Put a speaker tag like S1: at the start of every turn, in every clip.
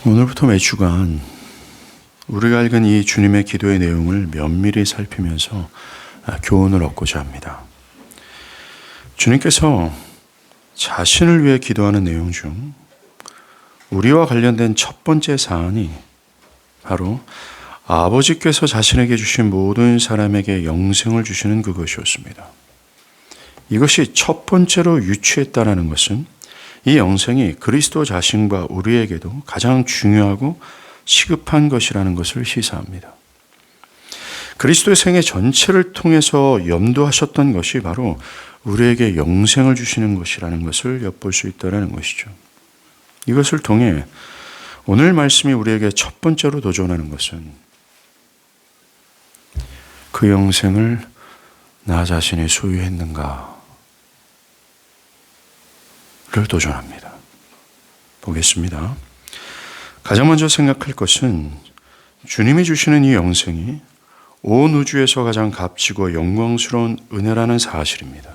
S1: 오늘부터 매주간 우리가 읽은 이 주님의 기도의 내용을 면밀히 살피면서 교훈을 얻고자 합니다. 주님께서 자신을 위해 기도하는 내용 중 우리와 관련된 첫 번째 사안이 바로 아버지께서 자신에게 주신 모든 사람에게 영생을 주시는 그것이었습니다. 이것이 첫 번째로 유추했다는 것은 이 영생이 그리스도 자신과 우리에게도 가장 중요하고 시급한 것이라는 것을 시사합니다. 그리스도의 생애 전체를 통해서 염두하셨던 것이 바로 우리에게 영생을 주시는 것이라는 것을 엿볼 수 있다는 것이죠. 이것을 통해 오늘 말씀이 우리에게 첫 번째로 도전하는 것은 그 영생을 나 자신이 소유했는가 를 도전합니다. 보겠습니다. 가장 먼저 생각할 것은 주님이 주시는 이 영생이 온 우주에서 가장 값지고 영광스러운 은혜라는 사실입니다.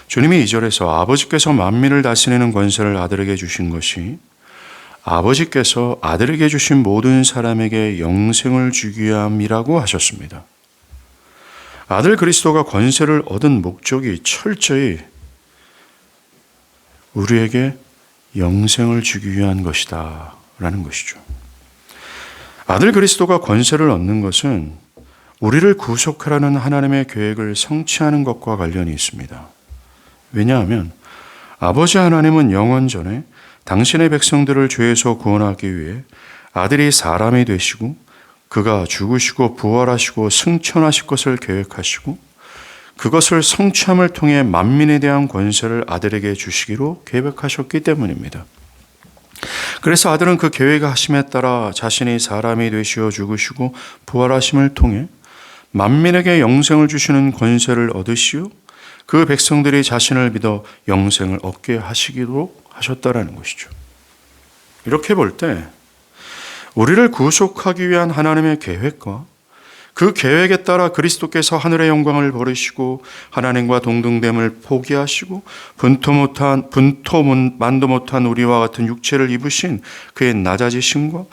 S1: 주님이 2절에서 아버지께서 만민을 다스리는 권세를 아들에게 주신 것이 아버지께서 아들에게 주신 모든 사람에게 영생을 주기 위함이라고 하셨습니다. 아들 그리스도가 권세를 얻은 목적이 철저히 우리에게 영생을 주기 위한 것이다 라는 것이죠. 아들 그리스도가 권세를 얻는 것은 우리를 구속하라는 하나님의 계획을 성취하는 것과 관련이 있습니다. 왜냐하면 아버지 하나님은 영원 전에 당신의 백성들을 죄에서 구원하기 위해 아들이 사람이 되시고 그가 죽으시고 부활하시고 승천하실 것을 계획하시고 그것을 성취함을 통해 만민에 대한 권세를 아들에게 주시기로 계획하셨기 때문입니다. 그래서 아들은 그 계획하심에 따라 자신이 사람이 되시어 죽으시고 부활하심을 통해 만민에게 영생을 주시는 권세를 얻으시오 그 백성들이 자신을 믿어 영생을 얻게 하시기로 하셨다라는 것이죠. 이렇게 볼 때 우리를 구속하기 위한 하나님의 계획과 그 계획에 따라 그리스도께서 하늘의 영광을 버리시고 하나님과 동등됨을 포기하시고 분토만도 못한 우리와 같은 육체를 입으신 그의 낮아지심과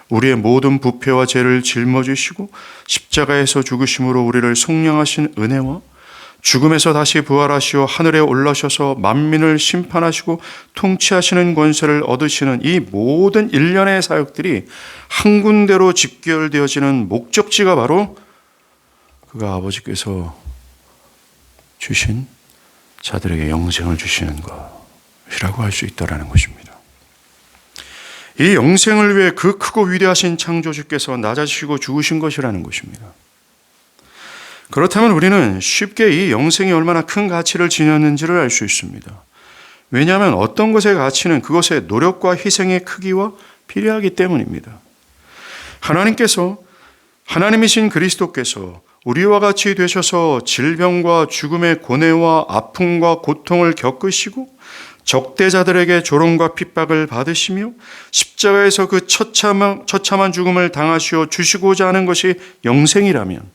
S1: 우리의 모든 부패와 죄를 짊어지시고 십자가에서 죽으심으로 우리를 속량하신 은혜와 죽음에서 다시 부활하시어 하늘에 올라셔서 만민을 심판하시고 통치하시는 권세를 얻으시는 이 모든 일련의 사역들이 한 군데로 집결되어지는 목적지가 바로 그가 아버지께서 주신 자들에게 영생을 주시는 것이라고 할 수 있다는 것입니다. 이 영생을 위해 그 크고 위대하신 창조주께서 낮아지시고 죽으신 것이라는 것입니다. 그렇다면 우리는 쉽게 이 영생이 얼마나 큰 가치를 지녔는지를 알 수 있습니다. 왜냐하면 어떤 것의 가치는 그것의 노력과 희생의 크기와 비례하기 때문입니다. 하나님이신 그리스도께서 우리와 같이 되셔서 질병과 죽음의 고뇌와 아픔과 고통을 겪으시고 적대자들에게 조롱과 핍박을 받으시며 십자가에서 그 처참한 죽음을 당하시어 주시고자 하는 것이 영생이라면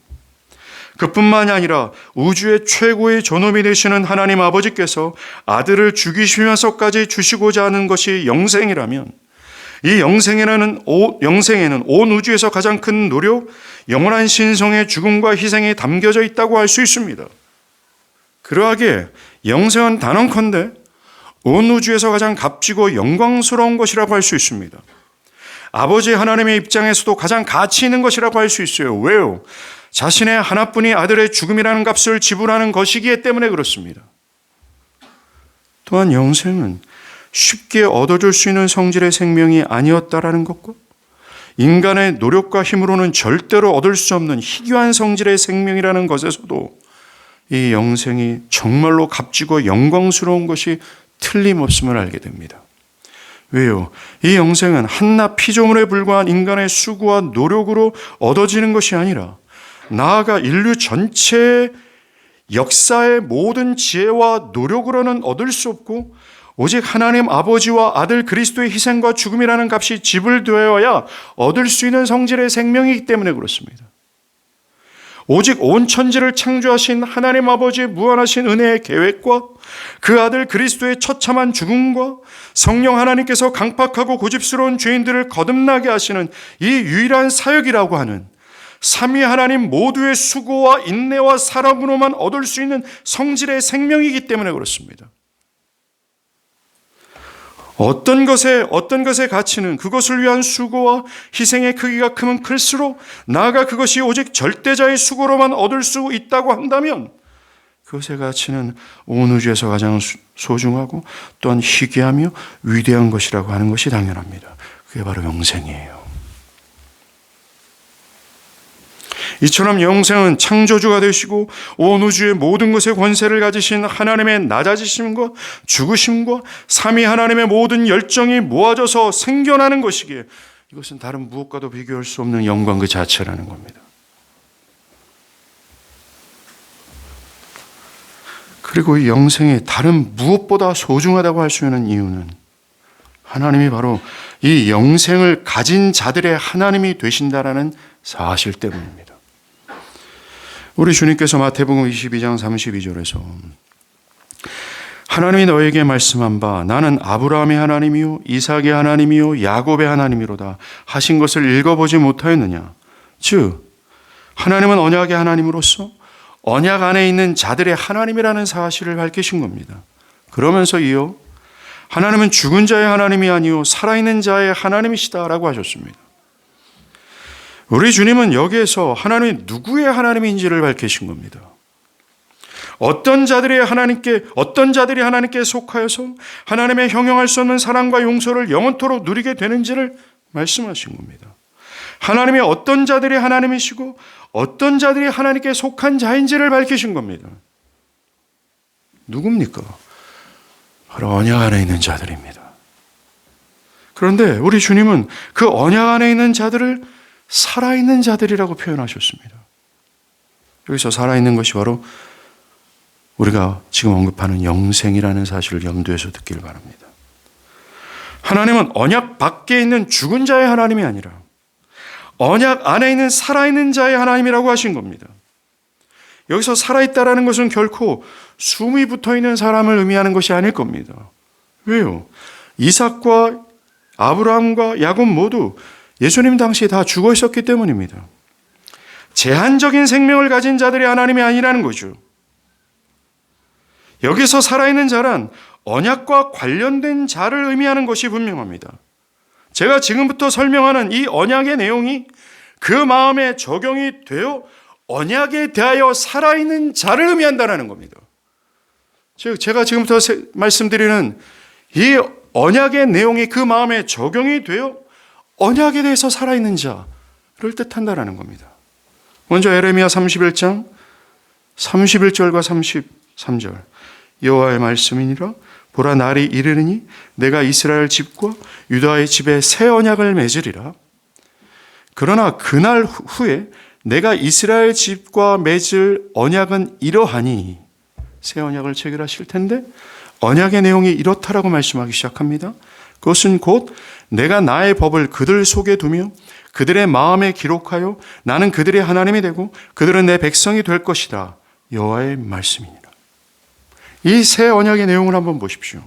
S1: 그뿐만이 아니라 우주의 최고의 존엄이 되시는 하나님 아버지께서 아들을 죽이시면서까지 주시고자 하는 것이 영생이라면 이 영생에는 온 우주에서 가장 큰 노력, 영원한 신성의 죽음과 희생이 담겨져 있다고 할 수 있습니다. 그러하기에 영생은 단언컨대 온 우주에서 가장 값지고 영광스러운 것이라고 할 수 있습니다. 아버지 하나님의 입장에서도 가장 가치 있는 것이라고 할 수 있어요. 왜요? 자신의 하나뿐인 아들의 죽음이라는 값을 지불하는 것이기 때문에 그렇습니다. 또한 영생은 쉽게 얻어줄 수 있는 성질의 생명이 아니었다라는 것과 인간의 노력과 힘으로는 절대로 얻을 수 없는 희귀한 성질의 생명이라는 것에서도 이 영생이 정말로 값지고 영광스러운 것이 틀림없음을 알게 됩니다. 왜요? 이 영생은 한낱 피조물에 불과한 인간의 수고와 노력으로 얻어지는 것이 아니라 나아가 인류 전체의 역사의 모든 지혜와 노력으로는 얻을 수 없고 오직 하나님 아버지와 아들 그리스도의 희생과 죽음이라는 값이 지불되어야 얻을 수 있는 성질의 생명이기 때문에 그렇습니다. 오직 온 천지를 창조하신 하나님 아버지의 무한하신 은혜의 계획과 그 아들 그리스도의 처참한 죽음과 성령 하나님께서 강팍하고 고집스러운 죄인들을 거듭나게 하시는 이 유일한 사역이라고 하는 삼위 하나님 모두의 수고와 인내와 사랑으로만 얻을 수 있는 성질의 생명이기 때문에 그렇습니다. 어떤 것의 가치는 그것을 위한 수고와 희생의 크기가 크면 클수록 나아가 그것이 오직 절대자의 수고로만 얻을 수 있다고 한다면 그것의 가치는 온 우주에서 가장 소중하고 또한 희귀하며 위대한 것이라고 하는 것이 당연합니다. 그게 바로 영생이에요. 이처럼 영생은 창조주가 되시고 온 우주의 모든 것의 권세를 가지신 하나님의 낮아지심과 죽으심과 삼위 하나님의 모든 열정이 모아져서 생겨나는 것이기에 이것은 다른 무엇과도 비교할 수 없는 영광 그 자체라는 겁니다. 그리고 이 영생이 다른 무엇보다 소중하다고 할 수 있는 이유는 하나님이 바로 이 영생을 가진 자들의 하나님이 되신다라는 사실 때문입니다. 우리 주님께서 마태복음 22장 32절에서 하나님이 너에게 말씀한 바 나는 아브라함의 하나님이요 이삭의 하나님이요 야곱의 하나님이로다 하신 것을 읽어보지 못하였느냐. 즉 하나님은 언약의 하나님으로서 언약 안에 있는 자들의 하나님이라는 사실을 밝히신 겁니다. 그러면서 이어 하나님은 죽은 자의 하나님이 아니요 살아있는 자의 하나님이시다라고 하셨습니다. 우리 주님은 여기에서 하나님이 누구의 하나님인지를 밝히신 겁니다. 어떤 자들이 하나님께 속하여서 하나님의 형용할 수 없는 사랑과 용서를 영원토록 누리게 되는지를 말씀하신 겁니다. 하나님이 어떤 자들이 하나님이시고 어떤 자들이 하나님께 속한 자인지를 밝히신 겁니다. 누굽니까? 바로 언약 안에 있는 자들입니다. 그런데 우리 주님은 그 언약 안에 있는 자들을 살아있는 자들이라고 표현하셨습니다. 여기서 살아있는 것이 바로 우리가 지금 언급하는 영생이라는 사실을 염두에서 듣기를 바랍니다. 하나님은 언약 밖에 있는 죽은 자의 하나님이 아니라 언약 안에 있는 살아있는 자의 하나님이라고 하신 겁니다. 여기서 살아있다라는 것은 결코 숨이 붙어있는 사람을 의미하는 것이 아닐 겁니다. 왜요? 이삭과 아브라함과 야곱 모두 예수님 당시에 다 죽어 있었기 때문입니다. 제한적인 생명을 가진 자들이 하나님이 아니라는 거죠. 여기서 살아있는 자란 언약과 관련된 자를 의미하는 것이 분명합니다. 제가 지금부터 설명하는 이 언약의 내용이 그 마음에 적용이 되어 언약에 대하여 살아있는 자를 의미한다는 겁니다. 즉 제가 지금부터 말씀드리는 이 언약의 내용이 그 마음에 적용이 되어 언약에 대해서 살아있는 자를 뜻한다는 겁니다. 먼저 에레미야 31장 31절과 33절 여호와의 말씀이니라 보라 날이 이르느니 내가 이스라엘 집과 유다의 집에 새 언약을 맺으리라. 그러나 그날 후에 내가 이스라엘 집과 맺을 언약은 이러하니 새 언약을 체결하실 텐데 언약의 내용이 이렇다라고 말씀하기 시작합니다. 그것은 곧 내가 나의 법을 그들 속에 두며 그들의 마음에 기록하여 나는 그들의 하나님이 되고 그들은 내 백성이 될 것이다. 여호와의 말씀이니라. 이 새 언약의 내용을 한번 보십시오.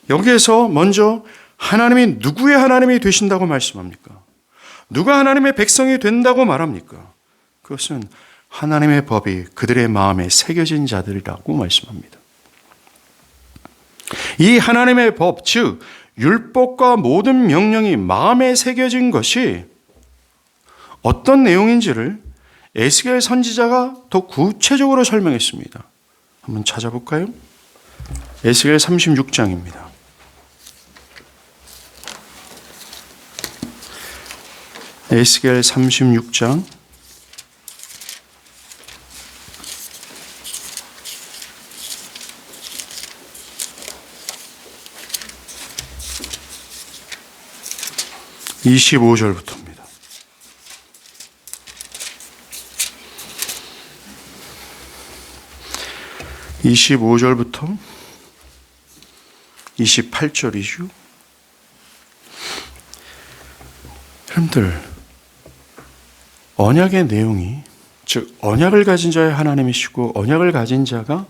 S1: 여기에서 먼저 하나님이 누구의 하나님이 되신다고 말씀합니까? 누가 하나님의 백성이 된다고 말합니까? 그것은 하나님의 법이 그들의 마음에 새겨진 자들이라고 말씀합니다. 이 하나님의 법, 즉 율법과 모든 명령이 마음에 새겨진 것이 어떤 내용인지를 에스겔 선지자가 더 구체적으로 설명했습니다. 한번 찾아볼까요? 에스겔 36장입니다. 에스겔 36장 25절부터입니다. (25절부터) 28절이죠. 여러분들 언약의 내용이 즉 언약을 가진 자의 하나님이시고 언약을 가진 자가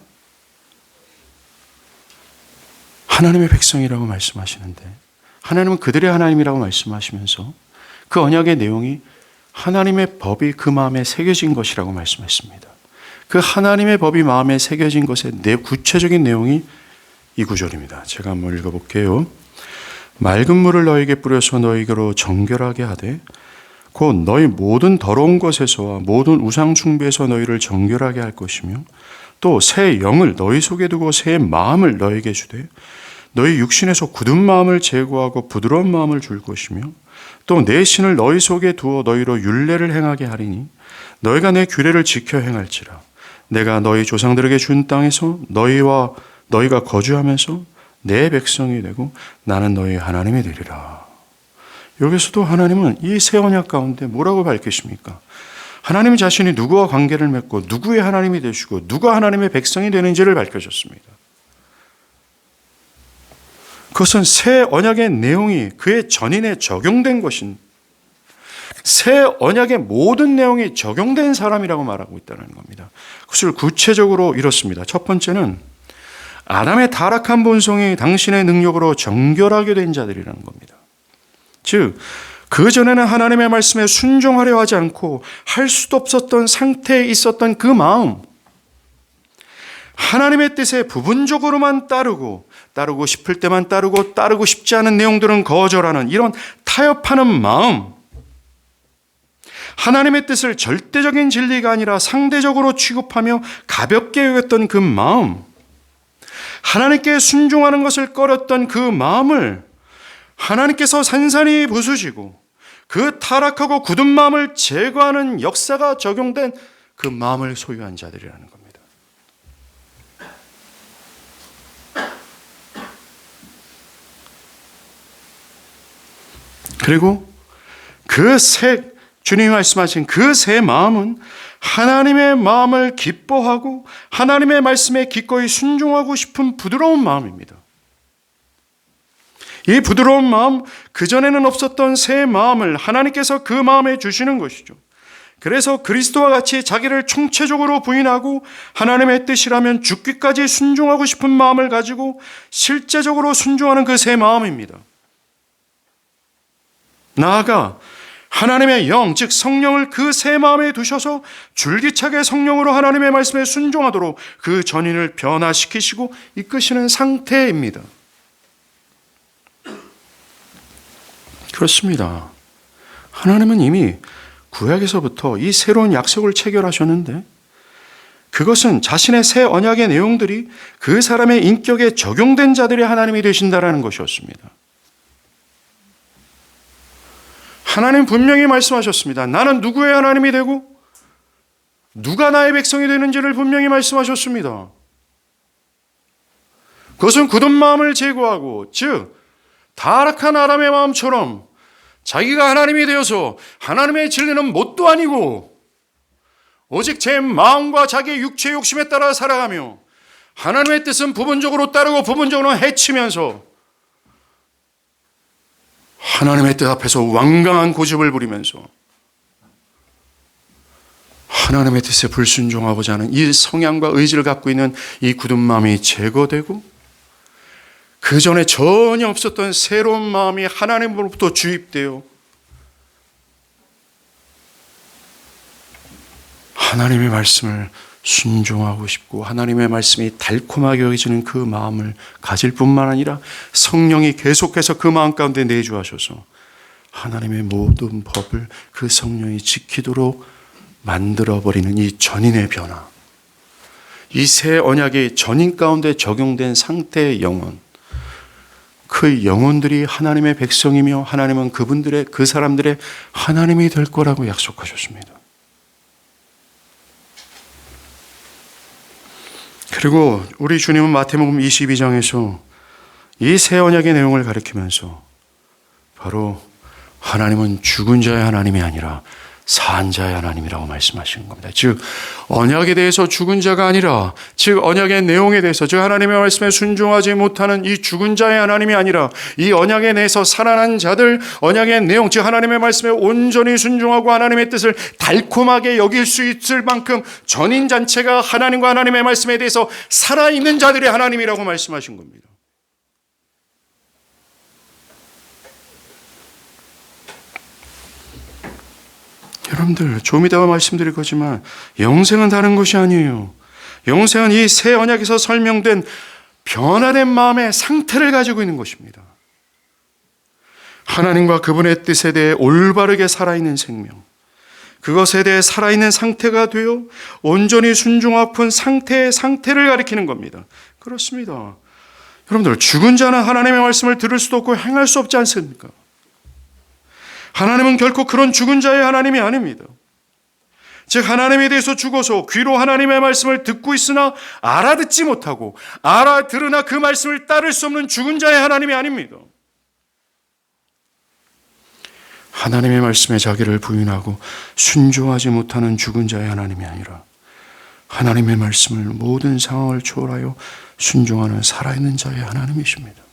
S1: 하나님의 백성이라고 말씀하시는데 하나님은 그들의 하나님이라고 말씀하시면서 그 언약의 내용이 하나님의 법이 그 마음에 새겨진 것이라고 말씀했습니다. 그 하나님의 법이 마음에 새겨진 것의 구체적인 내용이 이 구절입니다. 제가 한번 읽어볼게요. 맑은 물을 너에게 뿌려서 너희로 정결하게 하되 곧 너희 모든 더러운 것에서와 모든 우상 숭배에서 너희를 정결하게 할 것이며 또 새 영을 너희 속에 두고 새 마음을 너에게 주되 너희 육신에서 굳은 마음을 제거하고 부드러운 마음을 줄 것이며 또 내 신을 너희 속에 두어 너희로 율례를 행하게 하리니 너희가 내 규례를 지켜 행할지라 내가 너희 조상들에게 준 땅에서 너희가 거주하면서 내 백성이 되고 나는 너희 하나님이 되리라. 여기서도 하나님은 이 새 언약 가운데 뭐라고 밝히십니까? 하나님 자신이 누구와 관계를 맺고 누구의 하나님이 되시고 누가 하나님의 백성이 되는지를 밝혀줬습니다. 그것은 새 언약의 내용이 그의 전인에 적용된 것인 새 언약의 모든 내용이 적용된 사람이라고 말하고 있다는 겁니다. 그것을 구체적으로 이렇습니다. 첫 번째는 아담의 타락한 본성이 당신의 능력으로 정결하게 된 자들이라는 겁니다. 즉, 그전에는 하나님의 말씀에 순종하려 하지 않고 할 수도 없었던 상태에 있었던 그 마음, 하나님의 뜻에 부분적으로만 따르고 싶을 때만 따르고 싶지 않은 내용들은 거절하는 이런 타협하는 마음, 하나님의 뜻을 절대적인 진리가 아니라 상대적으로 취급하며 가볍게 여겼던 그 마음, 하나님께 순종하는 것을 꺼렸던 그 마음을 하나님께서 산산히 부수시고 그 타락하고 굳은 마음을 제거하는 역사가 적용된 그 마음을 소유한 자들이라는 겁니다. 그리고 주님이 말씀하신 그 새 마음은 하나님의 마음을 기뻐하고 하나님의 말씀에 기꺼이 순종하고 싶은 부드러운 마음입니다. 이 부드러운 마음, 그전에는 없었던 새 마음을 하나님께서 그 마음에 주시는 것이죠. 그래서 그리스도와 같이 자기를 총체적으로 부인하고 하나님의 뜻이라면 죽기까지 순종하고 싶은 마음을 가지고 실제적으로 순종하는 그 새 마음입니다. 나아가 하나님의 영, 즉 성령을 그 새 마음에 두셔서 줄기차게 성령으로 하나님의 말씀에 순종하도록 그 전인을 변화시키시고 이끄시는 상태입니다. 그렇습니다. 하나님은 이미 구약에서부터 이 새로운 약속을 체결하셨는데 그것은 자신의 새 언약의 내용들이 그 사람의 인격에 적용된 자들의 하나님이 되신다라는 것이었습니다. 하나님 분명히 말씀하셨습니다. 나는 누구의 하나님이 되고 누가 나의 백성이 되는지를 분명히 말씀하셨습니다. 그것은 굳은 마음을 제거하고, 즉 타락한 아담의 마음처럼 자기가 하나님이 되어서 하나님의 진리는 뭣도 아니고 오직 제 마음과 자기의 육체의 욕심에 따라 살아가며 하나님의 뜻은 부분적으로 따르고 부분적으로 해치면서 하나님의 뜻 앞에서 완강한 고집을 부리면서 하나님의 뜻에 불순종하고자 하는 이 성향과 의지를 갖고 있는 이 굳은 마음이 제거되고 그 전에 전혀 없었던 새로운 마음이 하나님으로부터 주입되어 하나님의 말씀을 순종하고 싶고 하나님의 말씀이 달콤하게 여겨지는 그 마음을 가질 뿐만 아니라 성령이 계속해서 그 마음 가운데 내주하셔서 하나님의 모든 법을 그 성령이 지키도록 만들어버리는 이 전인의 변화, 이 새 언약의 전인 가운데 적용된 상태의 영혼, 그 영혼들이 하나님의 백성이며 하나님은 그 사람들의 하나님이 될 거라고 약속하셨습니다. 그리고 우리 주님은 마태복음 22장에서 이 새 언약의 내용을 가리키면서 바로 하나님은 죽은 자의 하나님이 아니라 산 자의 하나님이라고 말씀하시는 겁니다. 즉 언약에 대해서 죽은 자가 아니라, 즉 언약의 내용에 대해서, 즉 하나님의 말씀에 순종하지 못하는 이 죽은 자의 하나님이 아니라, 이 언약에 대해서 살아난 자들, 언약의 내용, 즉 하나님의 말씀에 온전히 순종하고 하나님의 뜻을 달콤하게 여길 수 있을 만큼 전인 잔체가 하나님과 하나님의 말씀에 대해서 살아있는 자들의 하나님이라고 말씀하신 겁니다. 여러분들, 좀 이따가 말씀드릴 거지만 영생은 다른 것이 아니에요. 영생은 이 새 언약에서 설명된 변화된 마음의 상태를 가지고 있는 것입니다. 하나님과 그분의 뜻에 대해 올바르게 살아있는 생명, 그것에 대해 살아있는 상태가 되어 온전히 순종하는 상태를 가리키는 겁니다. 그렇습니다. 여러분들, 죽은 자는 하나님의 말씀을 들을 수도 없고 행할 수 없지 않습니까? 하나님은 결코 그런 죽은 자의 하나님이 아닙니다. 즉 하나님에 대해서 죽어서 귀로 하나님의 말씀을 듣고 있으나 알아듣지 못하고 알아들으나 그 말씀을 따를 수 없는 죽은 자의 하나님이 아닙니다. 하나님의 말씀에 자기를 부인하고 순종하지 못하는 죽은 자의 하나님이 아니라, 하나님의 말씀을 모든 상황을 초월하여 순종하는 살아있는 자의 하나님이십니다.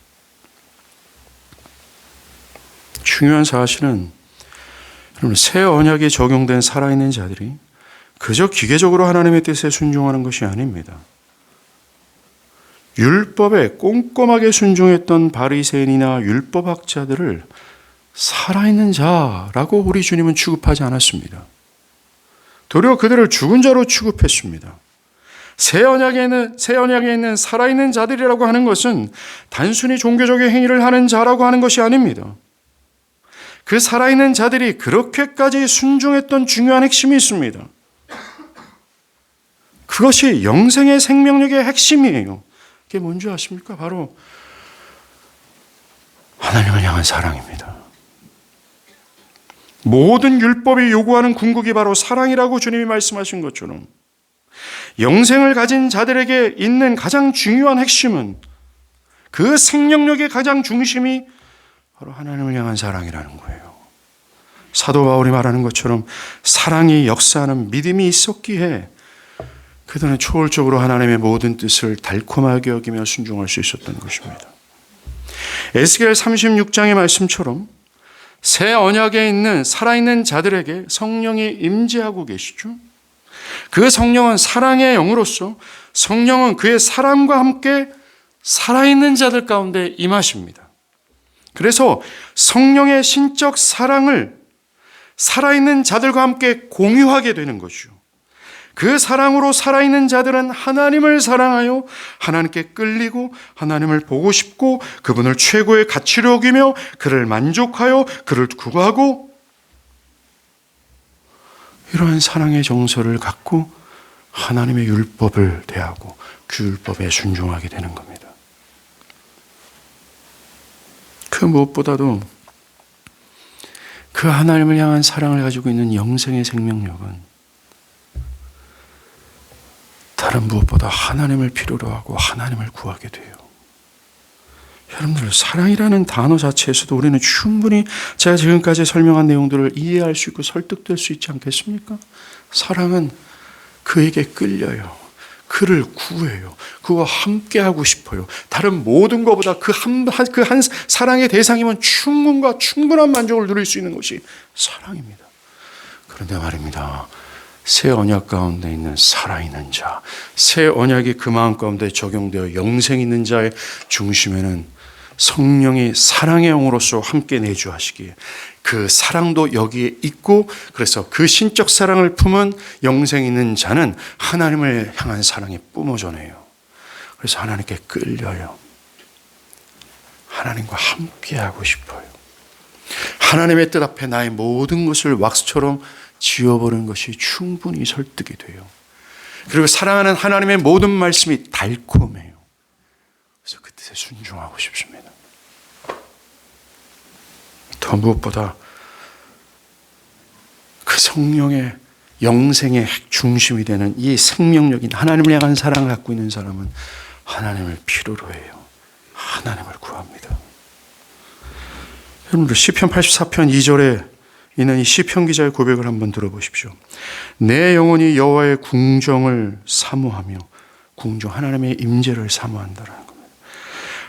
S1: 중요한 사실은, 여러분, 새 언약이 적용된 살아있는 자들이 그저 기계적으로 하나님의 뜻에 순종하는 것이 아닙니다. 율법에 꼼꼼하게 순종했던 바리새인이나 율법학자들을 살아있는 자라고 우리 주님은 취급하지 않았습니다. 도리어 그들을 죽은 자로 취급했습니다. 새 언약에 있는 살아있는 자들이라고 하는 것은 단순히 종교적인 행위를 하는 자라고 하는 것이 아닙니다. 그 살아있는 자들이 그렇게까지 순종했던 중요한 핵심이 있습니다. 그것이 영생의 생명력의 핵심이에요. 그게 뭔지 아십니까? 바로 하나님을 향한 사랑입니다. 모든 율법이 요구하는 궁극이 바로 사랑이라고 주님이 말씀하신 것처럼, 영생을 가진 자들에게 있는 가장 중요한 핵심은, 그 생명력의 가장 중심이 바로 하나님을 향한 사랑이라는 거예요. 사도 바울이 말하는 것처럼 사랑이 역사하는 믿음이 있었기에 그들은 초월적으로 하나님의 모든 뜻을 달콤하게 여기며 순종할 수 있었던 것입니다. 에스겔 36장의 말씀처럼 새 언약에 있는 살아있는 자들에게 성령이 임재하고 계시죠. 그 성령은 사랑의 영으로서, 성령은 그의 사랑과 함께 살아있는 자들 가운데 임하십니다. 그래서 성령의 신적 사랑을 살아있는 자들과 함께 공유하게 되는 것이죠. 그 사랑으로 살아있는 자들은 하나님을 사랑하여 하나님께 끌리고 하나님을 보고 싶고 그분을 최고의 가치로 여기며 그를 만족하여 그를 구하고, 이러한 사랑의 정서를 갖고 하나님의 율법을 대하고 그 율법에 순종하게 되는 겁니다. 그 무엇보다도 그 하나님을 향한 사랑을 가지고 있는 영생의 생명력은 다른 무엇보다 하나님을 필요로 하고 하나님을 구하게 돼요. 여러분들, 사랑이라는 단어 자체에서도 우리는 충분히 제가 지금까지 설명한 내용들을 이해할 수 있고 설득될 수 있지 않겠습니까? 사랑은 그에게 끌려요. 그를 구해요. 그와 함께하고 싶어요. 다른 모든 것보다 그 한 사랑의 대상이면 충분한 만족을 누릴 수 있는 것이 사랑입니다. 그런데 말입니다, 새 언약 가운데 있는 살아있는 자, 새 언약이 그 마음 가운데 적용되어 영생 있는 자의 중심에는 성령이 사랑의 영으로서 함께 내주하시기에 그 사랑도 여기에 있고, 그래서 그 신적 사랑을 품은 영생 있는 자는 하나님을 향한 사랑이 뿜어져내요. 그래서 하나님께 끌려요. 하나님과 함께하고 싶어요. 하나님의 뜻 앞에 나의 모든 것을 왁스처럼 지워버리는 것이 충분히 설득이 돼요. 그리고 사랑하는 하나님의 모든 말씀이 달콤해요. 그래서 그 뜻에 순종하고 싶습니다. 더 무엇보다 그 성령의 영생의 중심이 되는 이 생명력인 하나님을 향한 사랑을 갖고 있는 사람은 하나님을 필요로 해요. 하나님을 구합니다. 여러분들, 시편 84편 2절에 이는 이 시편 기자의 고백을 한번 들어보십시오. 내 영혼이 여호와의 궁정을 사모하며, 궁정, 하나님의 임재를 사모한다라는 겁니다.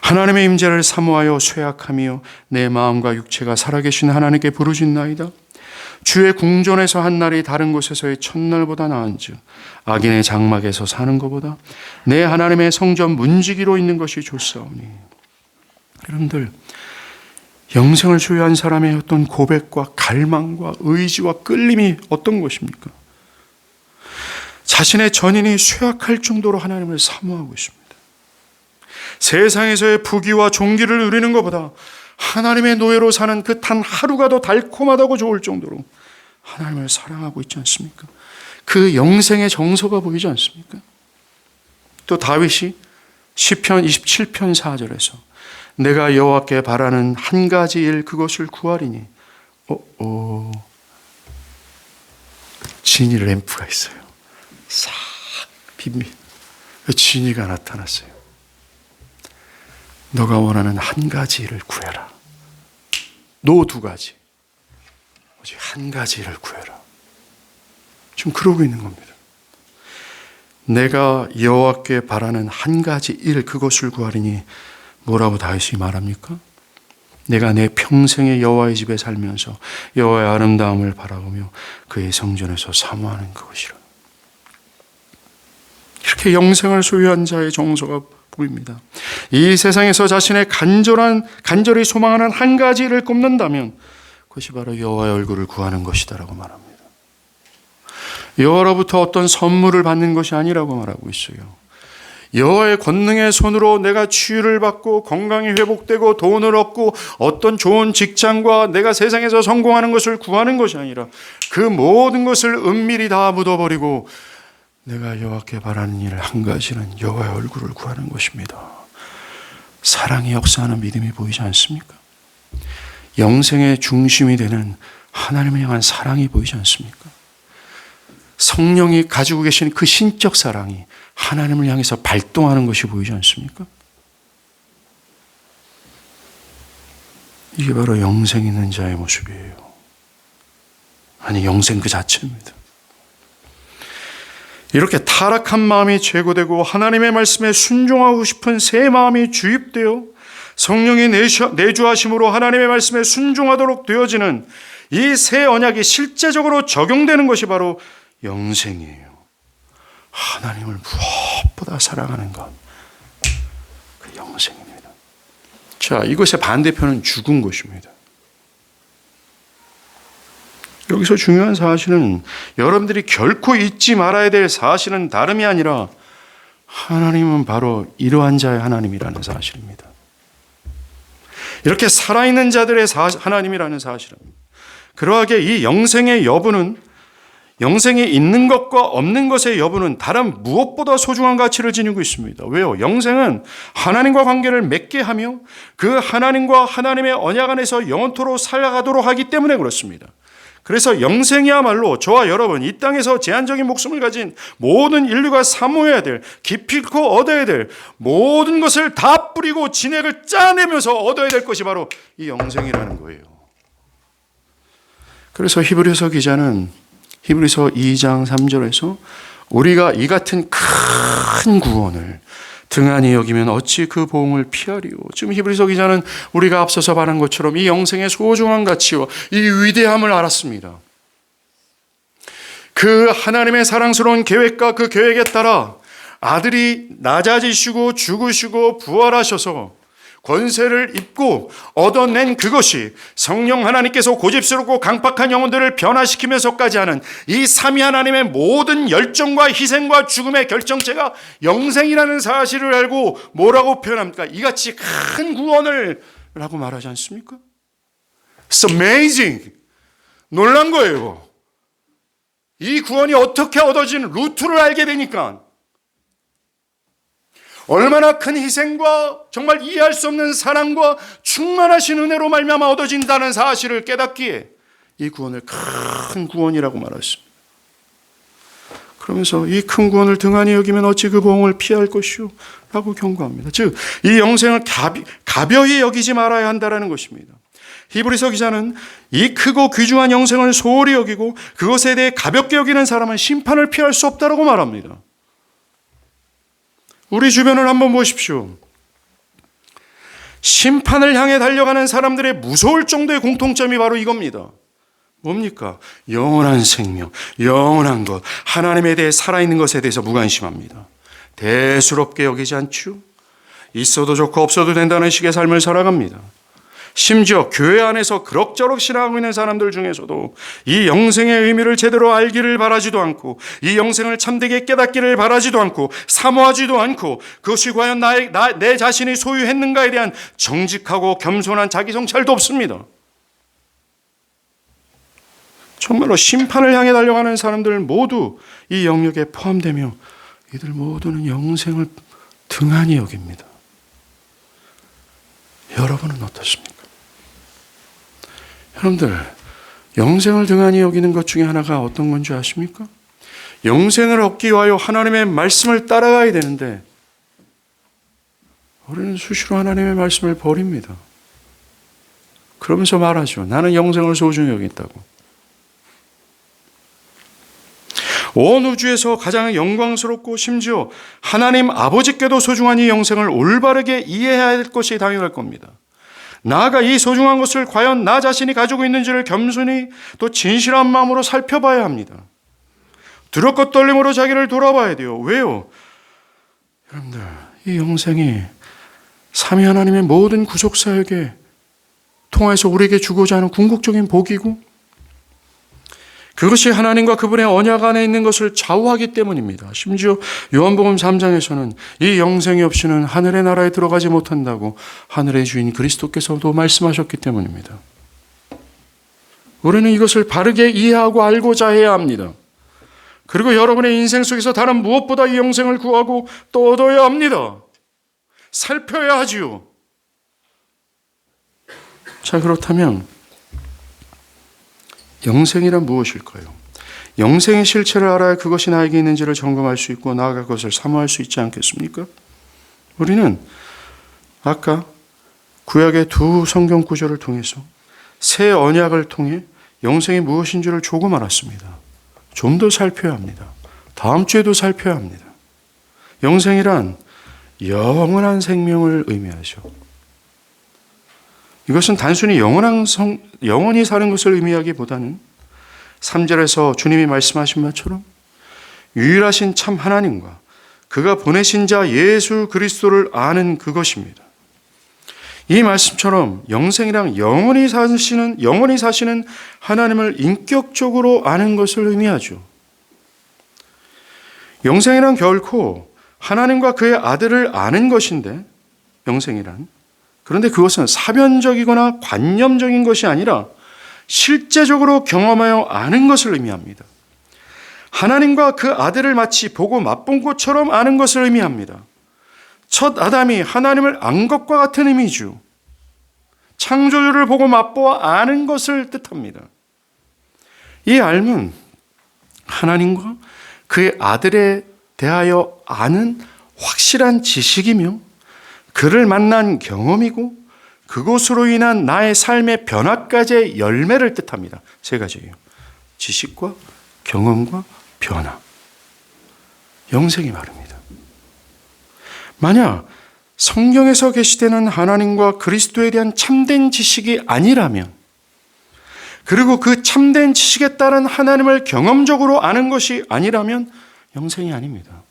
S1: 하나님의 임재를 사모하여 쇠약하며 내 마음과 육체가 살아계신 하나님께 부르짖나이다. 주의 궁전에서 한 날이 다른 곳에서의 첫날보다 나은즉 악인의 장막에서 사는 것보다 내 하나님의 성전 문지기로 있는 것이 좋사오니. 여러분들, 영생을 소유한 사람의 어떤 고백과 갈망과 의지와 끌림이 어떤 것입니까? 자신의 전인이 쇠약할 정도로 하나님을 사모하고 있습니다. 세상에서의 부귀와 존귀를 누리는 것보다 하나님의 노예로 사는 그 단 하루가 더 달콤하다고 좋을 정도로 하나님을 사랑하고 있지 않습니까? 그 영생의 정서가 보이지 않습니까? 또 다윗이 시편 27편 4절에서 내가 여호와께 바라는 한 가지 일 그것을 구하리니 진이 램프가 있어요. 싹 빕니다. 진이가 나타났어요. 너가 원하는 한 가지 일을 구해라. 노 두 가지. 오직 한 가지 일을 구해라. 지금 그러고 있는 겁니다. 내가 여호와께 바라는 한 가지 일 그것을 구하리니 뭐라고 다윗이 말합니까? 내가 내 평생에 여호와의 집에 살면서 여호와의 아름다움을 바라보며 그의 성전에서 사모하는 그것이라. 이렇게 영생을 소유한 자의 정서가 보입니다. 이 세상에서 자신의 간절히 소망하는 한 가지 일을 꼽는다면 그것이 바로 여호와의 얼굴을 구하는 것이다라고 말합니다. 여호와로부터 어떤 선물을 받는 것이 아니라고 말하고 있어요. 여호와의 권능의 손으로 내가 치유를 받고 건강이 회복되고 돈을 얻고 어떤 좋은 직장과 내가 세상에서 성공하는 것을 구하는 것이 아니라 그 모든 것을 은밀히 다 묻어버리고 내가 여호와께 바라는 일 한 가지는 여호와의 얼굴을 구하는 것입니다. 사랑의 역사하는 믿음이 보이지 않습니까? 영생의 중심이 되는 하나님을 향한 사랑이 보이지 않습니까? 성령이 가지고 계신 그 신적 사랑이 하나님을 향해서 발동하는 것이 보이지 않습니까? 이게 바로 영생 있는 자의 모습이에요. 아니, 영생 그 자체입니다. 이렇게 타락한 마음이 제거되고 하나님의 말씀에 순종하고 싶은 새 마음이 주입되어 성령이 내주하심으로 하나님의 말씀에 순종하도록 되어지는 이 새 언약이 실제적으로 적용되는 것이 바로 영생이에요. 하나님을 무엇보다 사랑하는 것, 그 영생입니다. 자, 이것의 반대편은 죽은 것입니다. 여기서 중요한 사실은 여러분들이 결코 잊지 말아야 될 사실은 다름이 아니라 하나님은 바로 이러한 자의 하나님이라는 사실입니다. 이렇게 살아있는 자들의 하나님이라는 사실입니다. 그러하게 이 영생의 여부는, 영생이 있는 것과 없는 것의 여부는 다른 무엇보다 소중한 가치를 지니고 있습니다. 왜요? 영생은 하나님과 관계를 맺게 하며 그 하나님과 하나님의 언약 안에서 영원토록 살아가도록 하기 때문에 그렇습니다. 그래서 영생이야말로 저와 여러분, 이 땅에서 제한적인 목숨을 가진 모든 인류가 사모해야 될, 기필코 얻어야 될 모든 것을 다 뿌리고 진액을 짜내면서 얻어야 될 것이 바로 이 영생이라는 거예요. 그래서 히브리서 기자는 히브리서 2장 3절에서 우리가 이 같은 큰 구원을 등한히 여기면 어찌 그 보응을 피하리요. 지금 히브리서 기자는 우리가 앞서서 말한 것처럼 이 영생의 소중한 가치와 이 위대함을 알았습니다. 그 하나님의 사랑스러운 계획과 그 계획에 따라 아들이 낮아지시고 죽으시고 부활하셔서 권세를 입고 얻어낸 그것이 성령 하나님께서 고집스럽고 강팍한 영혼들을 변화시키면서까지 하는 이 삼위 하나님의 모든 열정과 희생과 죽음의 결정체가 영생이라는 사실을 알고 뭐라고 표현합니까? 이같이 큰 구원을 라고 말하지 않습니까? It's amazing. 놀란 거예요. 이 구원이 어떻게 얻어진 루트를 알게 되니까 얼마나 큰 희생과 정말 이해할 수 없는 사랑과 충만하신 은혜로 말미암아 얻어진다는 사실을 깨닫기에 이 구원을 큰 구원이라고 말했습니다. 그러면서 이 큰 구원을 등한히 여기면 어찌 그 보응을 피할 것이오? 라고 경고합니다. 즉, 이 영생을 가벼이 여기지 말아야 한다는 것입니다. 히브리서 기자는 이 크고 귀중한 영생을 소홀히 여기고 그것에 대해 가볍게 여기는 사람은 심판을 피할 수 없다고 말합니다. 우리 주변을 한번 보십시오. 심판을 향해 달려가는 사람들의 무서울 정도의 공통점이 바로 이겁니다. 뭡니까? 영원한 생명, 영원한 것, 하나님에 대해 살아있는 것에 대해서 무관심합니다. 대수롭게 여기지 않죠? 있어도 좋고 없어도 된다는 식의 삶을 살아갑니다. 심지어 교회 안에서 그럭저럭 신앙하고 있는 사람들 중에서도 이 영생의 의미를 제대로 알기를 바라지도 않고 이 영생을 참되게 깨닫기를 바라지도 않고 사모하지도 않고 그것이 과연 내 자신이 소유했는가에 대한 정직하고 겸손한 자기 성찰도 없습니다. 정말로 심판을 향해 달려가는 사람들 모두 이 영역에 포함되며 이들 모두는 영생을 등한히 여깁니다. 여러분은 어떻습니까? 여러분들, 영생을 등한히 여기는 것 중에 하나가 어떤 건지 아십니까? 영생을 얻기 위하여 하나님의 말씀을 따라가야 되는데 우리는 수시로 하나님의 말씀을 버립니다. 그러면서 말하죠. 나는 영생을 소중히 여긴다고. 온 우주에서 가장 영광스럽고 심지어 하나님 아버지께도 소중한 이 영생을 올바르게 이해해야 할 것이 당연할 겁니다. 나아가 이 소중한 것을 과연 나 자신이 가지고 있는지를 겸손히 또 진실한 마음으로 살펴봐야 합니다. 두렵고 떨림으로 자기를 돌아봐야 돼요. 왜요? 여러분들, 이 영생이 삼위 하나님의 모든 구속사역에 통해서 우리에게 주고자 하는 궁극적인 복이고 그것이 하나님과 그분의 언약 안에 있는 것을 좌우하기 때문입니다. 심지어 요한복음 3장에서는 이 영생이 없이는 하늘의 나라에 들어가지 못한다고 하늘의 주인 그리스도께서도 말씀하셨기 때문입니다. 우리는 이것을 바르게 이해하고 알고자 해야 합니다. 그리고 여러분의 인생 속에서 다른 무엇보다 이 영생을 구하고 또 얻어야 합니다. 살펴야 하지요. 자, 그렇다면 영생이란 무엇일까요? 영생의 실체를 알아야 그것이 나에게 있는지를 점검할 수 있고 나아가 그것을 사모할 수 있지 않겠습니까? 우리는 아까 구약의 두 성경 구절을 통해서 새 언약을 통해 영생이 무엇인지를 조금 알았습니다. 좀 더 살펴야 합니다. 다음 주에도 살펴야 합니다. 영생이란 영원한 생명을 의미하죠. 이것은 단순히 영원히 사는 것을 의미하기보다는 3절에서 주님이 말씀하신 바처럼 유일하신 참 하나님과 그가 보내신 자 예수 그리스도를 아는 그것입니다. 이 말씀처럼 영생이란 영원히 사시는 하나님을 인격적으로 아는 것을 의미하죠. 영생이란 결코 하나님과 그의 아들을 아는 것인데 영생이란 그런데 그것은 사변적이거나 관념적인 것이 아니라 실제적으로 경험하여 아는 것을 의미합니다. 하나님과 그 아들을 마치 보고 맛본 것처럼 아는 것을 의미합니다. 첫 아담이 하나님을 안 것과 같은 의미죠. 창조주를 보고 맛보아 아는 것을 뜻합니다. 이 알은 하나님과 그의 아들에 대하여 아는 확실한 지식이며 그를 만난 경험이고 그것으로 인한 나의 삶의 변화까지의 열매를 뜻합니다. 세 가지예요. 지식과 경험과 변화. 영생이 말입니다. 만약 성경에서 계시되는 하나님과 그리스도에 대한 참된 지식이 아니라면 그리고 그 참된 지식에 따른 하나님을 경험적으로 아는 것이 아니라면 영생이 아닙니다.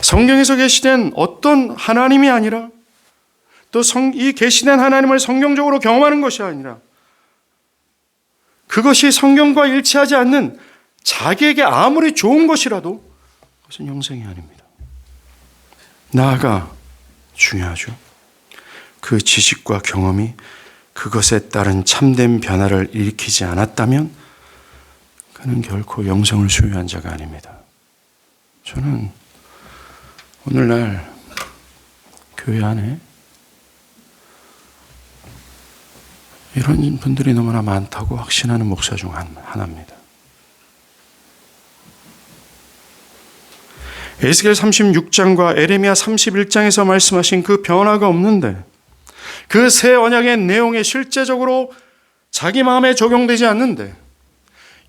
S1: 성경에서 계시된 어떤 하나님이 아니라 또 이 계시된 하나님을 성경적으로 경험하는 것이 아니라 그것이 성경과 일치하지 않는 자기에게 아무리 좋은 것이라도 그것은 영생이 아닙니다. 나아가 중요하죠. 그 지식과 경험이 그것에 따른 참된 변화를 일으키지 않았다면 그는 결코 영생을 소유한 자가 아닙니다. 저는 오늘날 교회 안에 이런 분들이 너무나 많다고 확신하는 목사 중 하나입니다. 에스겔 36장과 에레미야 31장에서 말씀하신 그 변화가 없는데 그 새 언약의 내용이 실제적으로 자기 마음에 적용되지 않는데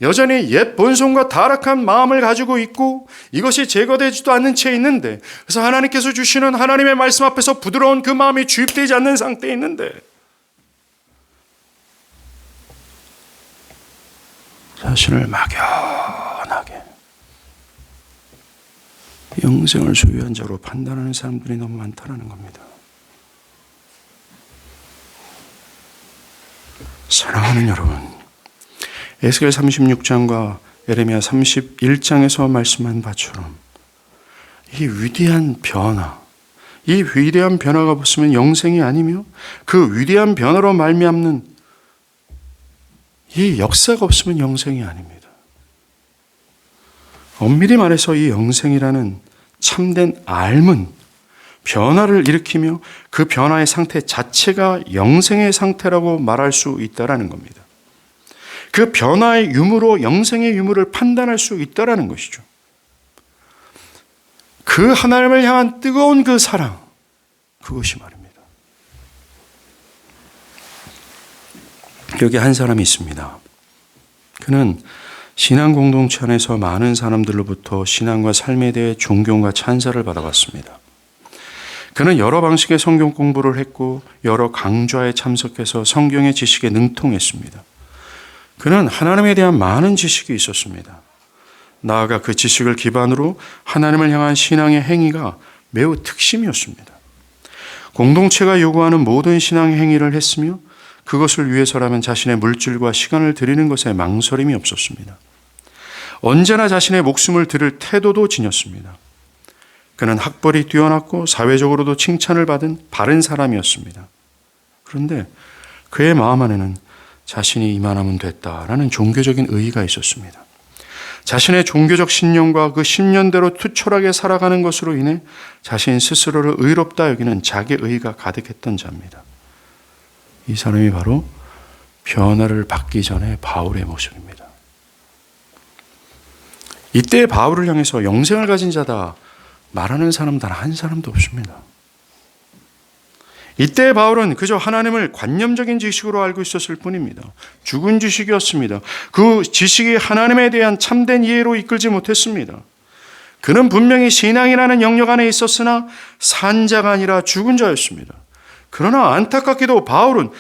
S1: 여전히 옛 본성과 타락한 마음을 가지고 있고 이것이 제거되지도 않는 채 있는데, 그래서 하나님께서 주시는 하나님의 말씀 앞에서 부드러운 그 마음이 주입되지 않는 상태에 있는데 자신을 막연하게 영생을 소유한 자로 판단하는 사람들이 너무 많다는 겁니다. 사랑하는 여러분, 에스겔 36장과 예레미야 31장에서 말씀한 바처럼 이 위대한 변화가 없으면 영생이 아니며 그 위대한 변화로 말미암는 이 역사가 없으면 영생이 아닙니다. 엄밀히 말해서 이 영생이라는 참된 알문, 변화를 일으키며 그 변화의 상태 자체가 영생의 상태라고 말할 수 있다는 겁니다. 그 변화의 유무로 영생의 유무를 판단할 수 있다는 것이죠. 그 하나님을 향한 뜨거운 그 사랑, 그것이 말입니다. 여기 한 사람이 있습니다. 그는 신앙 공동체 안에서 많은 사람들로부터 신앙과 삶에 대해 존경과 찬사를 받아왔습니다. 그는 여러 방식의 성경 공부를 했고 여러 강좌에 참석해서 성경의 지식에 능통했습니다. 그는 하나님에 대한 많은 지식이 있었습니다. 나아가 그 지식을 기반으로 하나님을 향한 신앙의 행위가 매우 특심이었습니다. 공동체가 요구하는 모든 신앙의 행위를 했으며 그것을 위해서라면 자신의 물질과 시간을 드리는 것에 망설임이 없었습니다. 언제나 자신의 목숨을 드릴 태도도 지녔습니다. 그는 학벌이 뛰어났고 사회적으로도 칭찬을 받은 바른 사람이었습니다. 그런데 그의 마음 안에는 자신이 이만하면 됐다라는 종교적인 의의가 있었습니다. 자신의 종교적 신념과 그 신념대로 투철하게 살아가는 것으로 인해 자신 스스로를 의롭다 여기는 자기 의의가 가득했던 자입니다. 이 사람이 바로 변화를 받기 전에 바울의 모습입니다. 이때 바울을 향해서 영생을 가진 자다 말하는 사람 단 한 사람도 없습니다. 이때 바울은 그저 하나님을 관념적인 지식으로 알고 있었을 뿐입니다. 죽은 지식이었습니다. 그 지식이 하나님에 대한 참된 이해로 이끌지 못했습니다. 그는 분명히 신앙이라는 영역 안에 있었으나 산 자가 아니라 죽은 자였습니다. 그러나 안타깝게도 바울은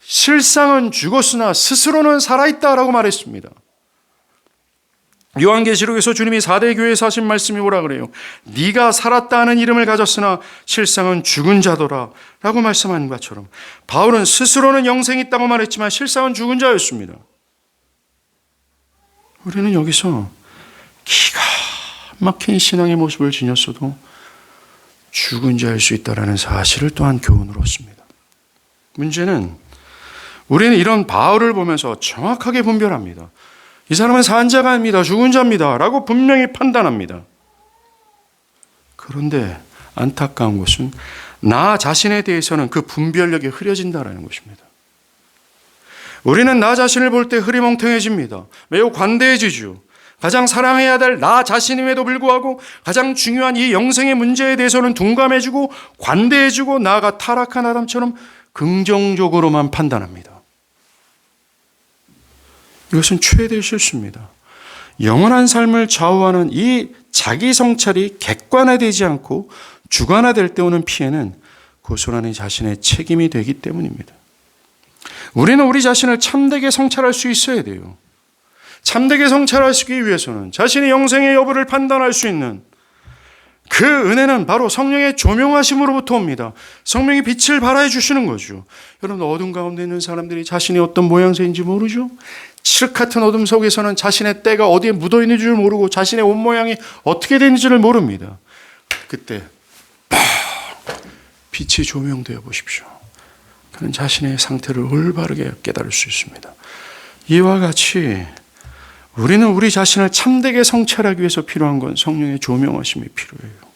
S1: 실상은 죽었으나 스스로는 살아있다라고 말했습니다. 요한계시록에서 주님이 4대 교회에서 하신 말씀이 뭐라 그래요? 네가 살았다 하는 이름을 가졌으나 실상은 죽은 자더라 라고 말씀한 것처럼 바울은 스스로는 영생이 있다고 말했지만 실상은 죽은 자였습니다. 우리는 여기서 기가 막힌 신앙의 모습을 지녔어도 죽은 자일 수 있다는 사실을 또한 교훈으로 얻습니다. 문제는 우리는 이런 바울을 보면서 정확하게 분별합니다. 이 사람은 산 자가 아닙니다. 죽은 자입니다. 라고 분명히 판단합니다. 그런데 안타까운 것은 나 자신에 대해서는 그 분별력이 흐려진다는 것입니다. 우리는 나 자신을 볼 때 흐리멍텅해집니다. 매우 관대해지죠. 가장 사랑해야 될 나 자신임에도 불구하고 가장 중요한 이 영생의 문제에 대해서는 둔감해지고 관대해지고 나아가 타락한 아담처럼 긍정적으로만 판단합니다. 이것은 최대의 실수입니다. 영원한 삶을 좌우하는 이 자기 성찰이 객관화되지 않고 주관화될 때 오는 피해는 고스란히 자신의 책임이 되기 때문입니다. 우리는 우리 자신을 참되게 성찰할 수 있어야 돼요. 참되게 성찰하시기 위해서는 자신의 영생의 여부를 판단할 수 있는 그 은혜는 바로 성령의 조명하심으로부터 옵니다. 성령이 빛을 발하여 주시는 거죠. 여러분, 어둠 가운데 있는 사람들이 자신이 어떤 모양새인지 모르죠? 칠흑 같은 어둠 속에서는 자신의 때가 어디에 묻어 있는 줄 모르고 자신의 옷 모양이 어떻게 되는지를 모릅니다. 그때 빛이 조명되어 보십시오. 그는 자신의 상태를 올바르게 깨달을 수 있습니다. 이와 같이 우리는 우리 자신을 참되게 성찰하기 위해서 필요한 건 성령의 조명하심이 필요해요.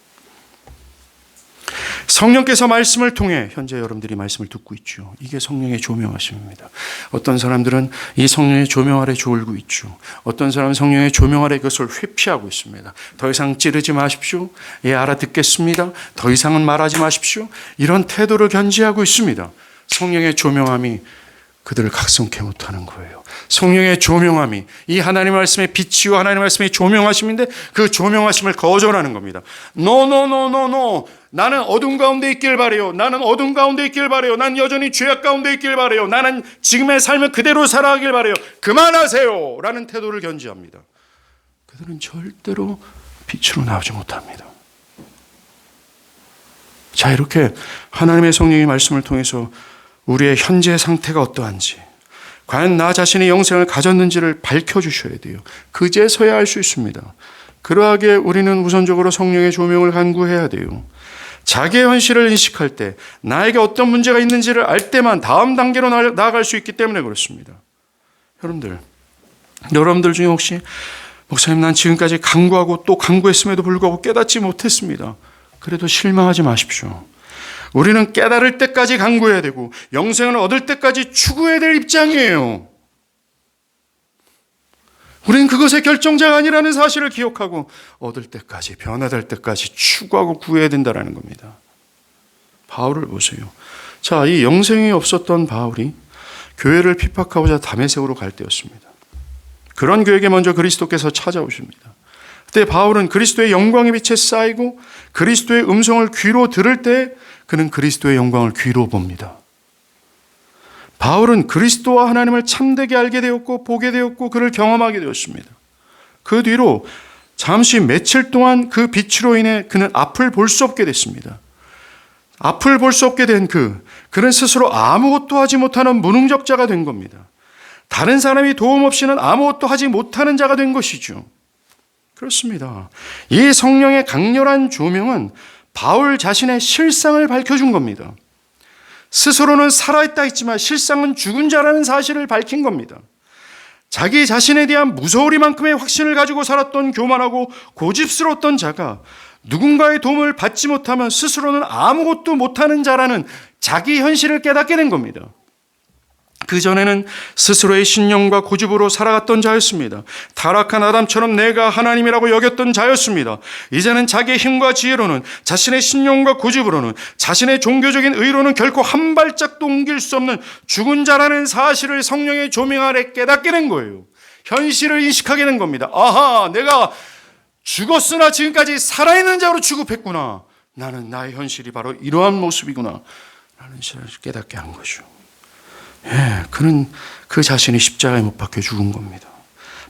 S1: 성령께서 말씀을 통해 현재 여러분들이 말씀을 듣고 있죠. 이게 성령의 조명하심입니다. 어떤 사람들은 이 성령의 조명 아래 졸고 있죠. 어떤 사람은 성령의 조명 아래 그것을 회피하고 있습니다. 더 이상 찌르지 마십시오. 예, 알아듣겠습니다. 더 이상은 말하지 마십시오. 이런 태도를 견지하고 있습니다. 성령의 조명함이 그들을 각성케 못하는 거예요. 성령의 조명함이 이 하나님 말씀의 빛이요 하나님 말씀의 조명하심인데 그 조명하심을 거절하는 겁니다. No. 나는 어둠 가운데 있길 바래요. 나는 어둠 가운데 있길 바래요. 난 여전히 죄악 가운데 있길 바래요. 나는 지금의 삶을 그대로 살아가길 바래요. 그만하세요 라는 태도를 견지합니다. 그들은 절대로 빛으로 나오지 못합니다. 자, 이렇게 하나님의 성령의 말씀을 통해서 우리의 현재 상태가 어떠한지, 과연 나 자신의 영생을 가졌는지를 밝혀주셔야 돼요. 그제서야 알 수 있습니다. 그러하기에 우리는 우선적으로 성령의 조명을 간구해야 돼요. 자기의 현실을 인식할 때, 나에게 어떤 문제가 있는지를 알 때만 다음 단계로 나아갈 수 있기 때문에 그렇습니다. 여러분들 중에 혹시 목사님, 난 지금까지 간구하고 또 간구했음에도 불구하고 깨닫지 못했습니다. 그래도 실망하지 마십시오. 우리는 깨달을 때까지 간구해야 되고 영생을 얻을 때까지 추구해야 될 입장이에요. 우리는 그것의 결정자가 아니라는 사실을 기억하고 얻을 때까지, 변화될 때까지 추구하고 구해야 된다는 겁니다. 바울을 보세요. 자, 이 영생이 없었던 바울이 교회를 핍박하고자 다메섹으로 갈 때였습니다. 그런 교회에게 먼저 그리스도께서 찾아오십니다. 그때 바울은 그리스도의 영광의 빛에 쌓이고 그리스도의 음성을 귀로 들을 때 그는 그리스도의 영광을 귀로 봅니다. 바울은 그리스도와 하나님을 참되게 알게 되었고 보게 되었고 그를 경험하게 되었습니다. 그 뒤로 잠시 며칠 동안 그 빛으로 인해 그는 앞을 볼 수 없게 됐습니다. 앞을 볼 수 없게 된 그는 스스로 아무것도 하지 못하는 무능력자가 된 겁니다. 다른 사람이 도움 없이는 아무것도 하지 못하는 자가 된 것이죠. 그렇습니다. 이 성령의 강렬한 조명은 바울 자신의 실상을 밝혀준 겁니다. 스스로는 살아있다 했지만 실상은 죽은 자라는 사실을 밝힌 겁니다. 자기 자신에 대한 무서우리만큼의 확신을 가지고 살았던 교만하고 고집스러웠던 자가 누군가의 도움을 받지 못하면 스스로는 아무것도 못하는 자라는 자기 현실을 깨닫게 된 겁니다. 그전에는 스스로의 신념과 고집으로 살아갔던 자였습니다. 타락한 아담처럼 내가 하나님이라고 여겼던 자였습니다. 이제는 자기의 힘과 지혜로는, 자신의 신념과 고집으로는, 자신의 종교적인 의로는 결코 한 발짝도 옮길 수 없는 죽은 자라는 사실을 성령의 조명 아래 깨닫게 된 거예요. 현실을 인식하게 된 겁니다. 아하, 내가 죽었으나 지금까지 살아있는 자로 취급했구나. 나는 나의 현실이 바로 이러한 모습이구나 라는 사실을 깨닫게 한 거죠. 그는 그 자신이 십자가에 못 박혀 죽은 겁니다.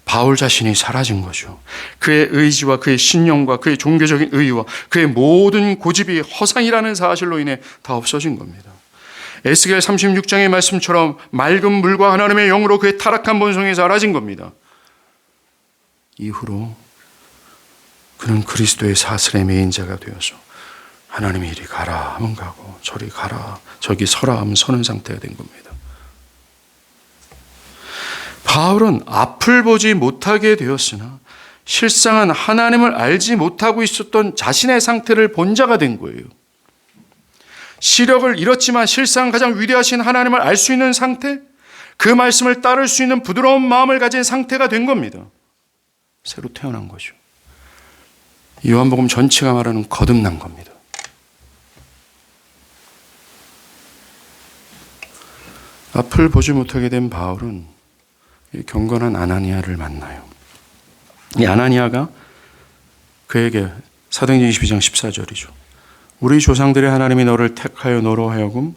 S1: 바울 자신이 사라진 거죠. 그의 의지와 그의 신념과 그의 종교적인 의의와 그의 모든 고집이 허상이라는 사실로 인해 다 없어진 겁니다. 에스겔 36장의 말씀처럼 맑은 물과 하나님의 영으로 그의 타락한 본성이 사라진 겁니다. 이후로 그는 그리스도의 사슬의 매인자가 되어서 하나님이 이리 가라 하면 가고 저리 가라 저기 서라 하면 서는 상태가 된 겁니다. 바울은 앞을 보지 못하게 되었으나 실상은 하나님을 알지 못하고 있었던 자신의 상태를 본 자가 된 거예요. 시력을 잃었지만 실상 가장 위대하신 하나님을 알 수 있는 상태, 그 말씀을 따를 수 있는 부드러운 마음을 가진 상태가 된 겁니다. 새로 태어난 거죠. 요한복음 전체가 말하는 거듭난 겁니다. 앞을 보지 못하게 된 바울은 경건한 아나니아를 만나요. 이 아나니아가 그에게 사도행전 22장 14절이죠. 우리 조상들의 하나님이 너를 택하여 너로 하여금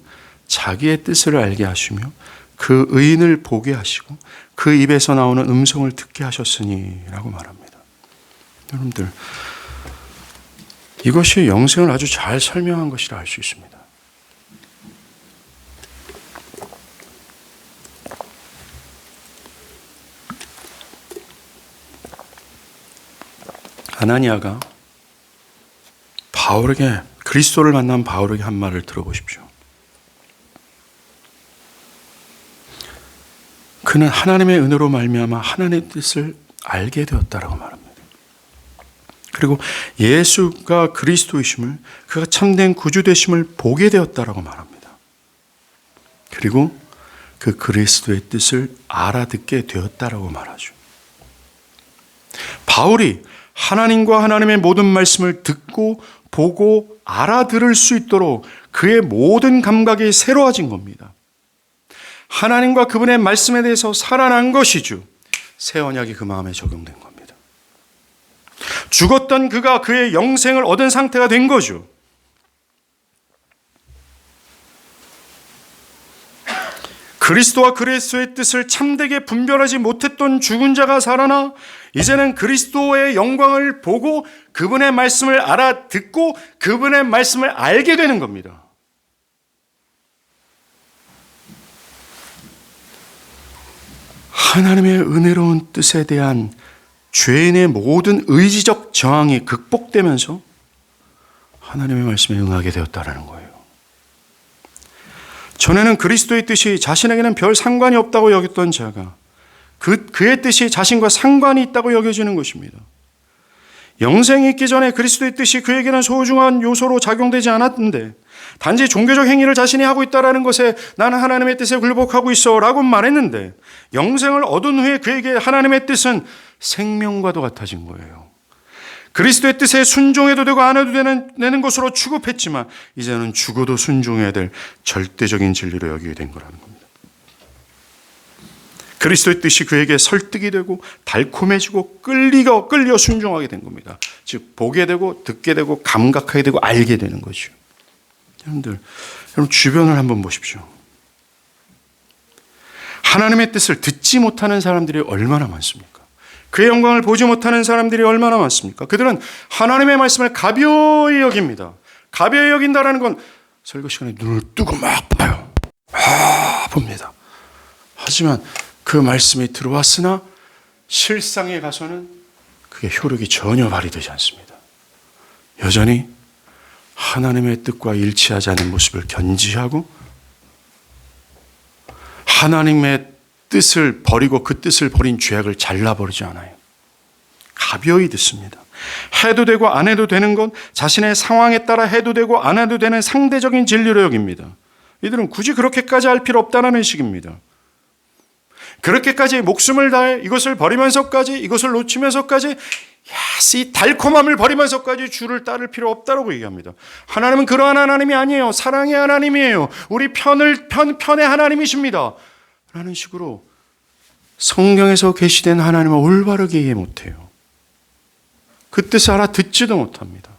S1: 자기의 뜻을 알게 하시며 그 의인을 보게 하시고 그 입에서 나오는 음성을 듣게 하셨으니 라고 말합니다. 여러분들, 이것이 영생을 아주 잘 설명한 것이라 할 수 있습니다. 아나니아가 바울에게, 그리스도를 만난 바울에게 한 말을 들어보십시오. 그는 하나님의 은혜로 말미암아 하나님의 뜻을 알게 되었다라고 말합니다. 그리고 예수가 그리스도이심을, 그가 참된 구주 되심을 보게 되었다라고 말합니다. 그리고 그 그리스도의 뜻을 알아듣게 되었다라고 말하죠. 바울이 하나님과 하나님의 모든 말씀을 듣고 보고 알아들을 수 있도록 그의 모든 감각이 새로워진 겁니다. 하나님과 그분의 말씀에 대해서 살아난 것이죠. 새 언약이 그 마음에 적용된 겁니다. 죽었던 그가 그의 영생을 얻은 상태가 된 거죠. 그리스도와 그리스도의 뜻을 참되게 분별하지 못했던 죽은 자가 살아나 이제는 그리스도의 영광을 보고 그분의 말씀을 알아듣고 그분의 말씀을 알게 되는 겁니다. 하나님의 은혜로운 뜻에 대한 죄인의 모든 의지적 저항이 극복되면서 하나님의 말씀에 응하게 되었다는 거예요. 전에는 그리스도의 뜻이 자신에게는 별 상관이 없다고 여겼던 자가 그의 뜻이 자신과 상관이 있다고 여겨지는 것입니다. 영생이 있기 전에 그리스도의 뜻이 그에게는 소중한 요소로 작용되지 않았는데 단지 종교적 행위를 자신이 하고 있다는 것에 나는 하나님의 뜻에 굴복하고 있어 라고 말했는데 영생을 얻은 후에 그에게 하나님의 뜻은 생명과도 같아진 거예요. 그리스도의 뜻에 순종해도 되고 안 해도 되는 것으로 취급했지만 이제는 죽어도 순종해야 될 절대적인 진리로 여기게 된 거라는 겁니다. 그리스도의 뜻이 그에게 설득이 되고 달콤해지고 끌려 순종하게 된 겁니다. 즉 보게 되고 듣게 되고 감각하게 되고 알게 되는 거죠. 여러분 주변을 한번 보십시오. 하나님의 뜻을 듣지 못하는 사람들이 얼마나 많습니까? 그의 영광을 보지 못하는 사람들이 얼마나 많습니까? 그들은 하나님의 말씀을 가벼이 여깁니다. 가벼이 여긴다는 건 설교 시간에 눈을 뜨고 막 봐요. 봅니다. 하지만 그 말씀이 들어왔으나 실상에 가서는 그게 효력이 전혀 발휘되지 않습니다. 여전히 하나님의 뜻과 일치하지 않은 모습을 견지하고 하나님의 뜻을 버리고 그 뜻을 버린 죄악을 잘라버리지 않아요. 가벼이 듣습니다. 해도 되고 안 해도 되는 건 자신의 상황에 따라 해도 되고 안 해도 되는 상대적인 진리로 여깁니다. 이들은 굳이 그렇게까지 할 필요 없다는 식입니다. 그렇게까지 목숨을 다해 이것을 버리면서까지 이것을 놓치면서까지 이 달콤함을 버리면서까지 주를 따를 필요 없다고 얘기합니다. 하나님은 그러한 하나님이 아니에요. 사랑의 하나님이에요. 우리 편의 하나님이십니다. 라는 식으로 성경에서 계시된 하나님을 올바르게 이해 못해요. 그 뜻을 알아듣지도 못합니다.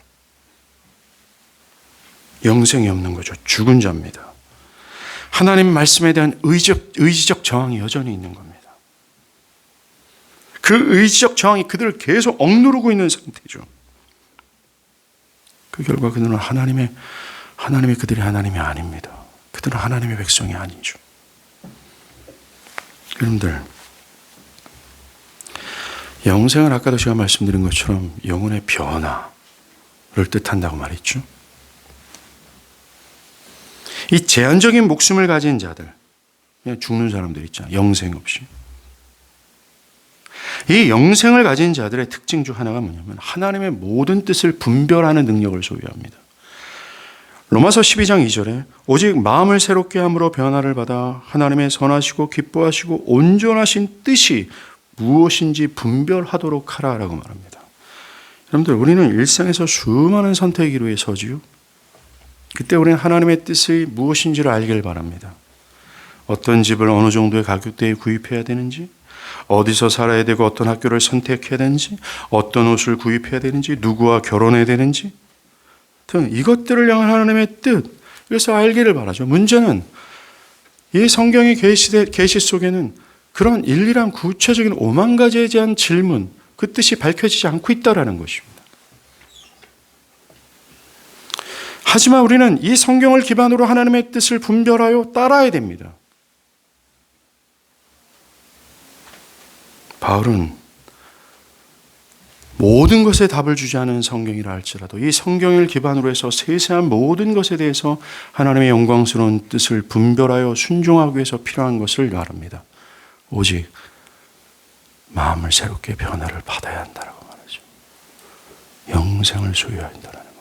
S1: 영생이 없는 거죠. 죽은 자입니다. 하나님 말씀에 대한 의지적 저항이 여전히 있는 겁니다. 그 의지적 저항이 그들을 계속 억누르고 있는 상태죠. 그 결과 그들은 하나님이 그들이 하나님이 아닙니다. 그들은 하나님의 백성이 아니죠. 여러분들, 영생은 아까도 제가 말씀드린 것처럼 영혼의 변화를 뜻한다고 말했죠. 이 제한적인 목숨을 가진 자들, 그냥 죽는 사람들 있잖아요. 영생 없이. 이 영생을 가진 자들의 특징 중 하나가 뭐냐면 하나님의 모든 뜻을 분별하는 능력을 소유합니다. 로마서 12장 2절에 오직 마음을 새롭게 함으로 변화를 받아 하나님의 선하시고 기뻐하시고 온전하신 뜻이 무엇인지 분별하도록 하라라고 말합니다. 여러분들, 우리는 일상에서 수많은 선택 기로에 서지요. 그때 우리는 하나님의 뜻이 무엇인지를 알길 바랍니다. 어떤 집을 어느 정도의 가격대에 구입해야 되는지, 어디서 살아야 되고 어떤 학교를 선택해야 되는지, 어떤 옷을 구입해야 되는지, 누구와 결혼해야 되는지 등 이것들을 향한 하나님의 뜻, 그래서 알기를 바라죠. 문제는 이 성경의 계시 속에는 그런 일일한 구체적인 5만 가지에 대한 질문, 그 뜻이 밝혀지지 않고 있다는 것입니다. 하지만 우리는 이 성경을 기반으로 하나님의 뜻을 분별하여 따라야 됩니다. 바울은 모든 것에 답을 주지 않은 성경이라 할지라도 이 성경을 기반으로 해서 세세한 모든 것에 대해서 하나님의 영광스러운 뜻을 분별하여 순종하기 위해서 필요한 것을 말합니다. 오직 마음을 새롭게 변화를 받아야 한다고 말하죠. 영생을 소유해야 한다는 겁니다.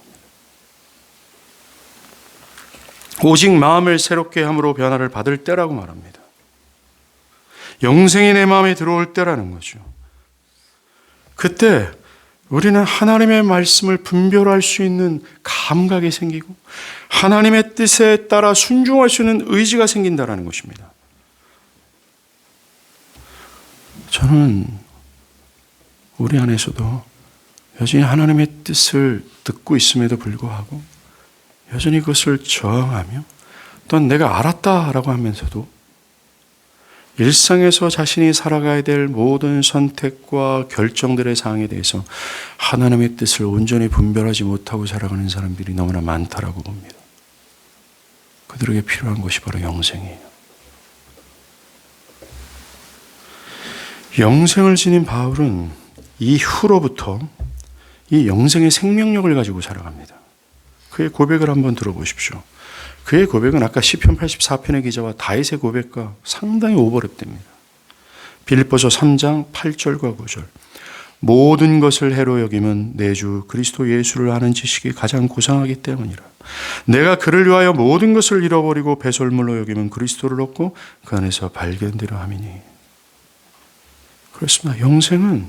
S1: 오직 마음을 새롭게 함으로 변화를 받을 때라고 말합니다. 영생이 내 마음에 들어올 때라는 거죠. 그때 우리는 하나님의 말씀을 분별할 수 있는 감각이 생기고 하나님의 뜻에 따라 순종할 수 있는 의지가 생긴다는 것입니다. 저는 우리 안에서도 여전히 하나님의 뜻을 듣고 있음에도 불구하고 여전히 그것을 저항하며 또한 내가 알았다라고 하면서도 일상에서 자신이 살아가야 될 모든 선택과 결정들의 사항에 대해서 하나님의 뜻을 온전히 분별하지 못하고 살아가는 사람들이 너무나 많다라고 봅니다. 그들에게 필요한 것이 바로 영생이에요. 영생을 지닌 바울은 이후로부터 이 영생의 생명력을 가지고 살아갑니다. 그의 고백을 한번 들어보십시오. 그의 고백은 아까 시편 84편의 기자와 다윗의 고백과 상당히 오버랩됩니다. 빌립보서 3장 8절과 9절. 모든 것을 해로 여김은 내 주 그리스도 예수를 아는 지식이 가장 고상하기 때문이라. 내가 그를 위하여 모든 것을 잃어버리고 배설물로 여김은 그리스도를 얻고 그 안에서 발견되려 함이니. 그렇습니다. 영생은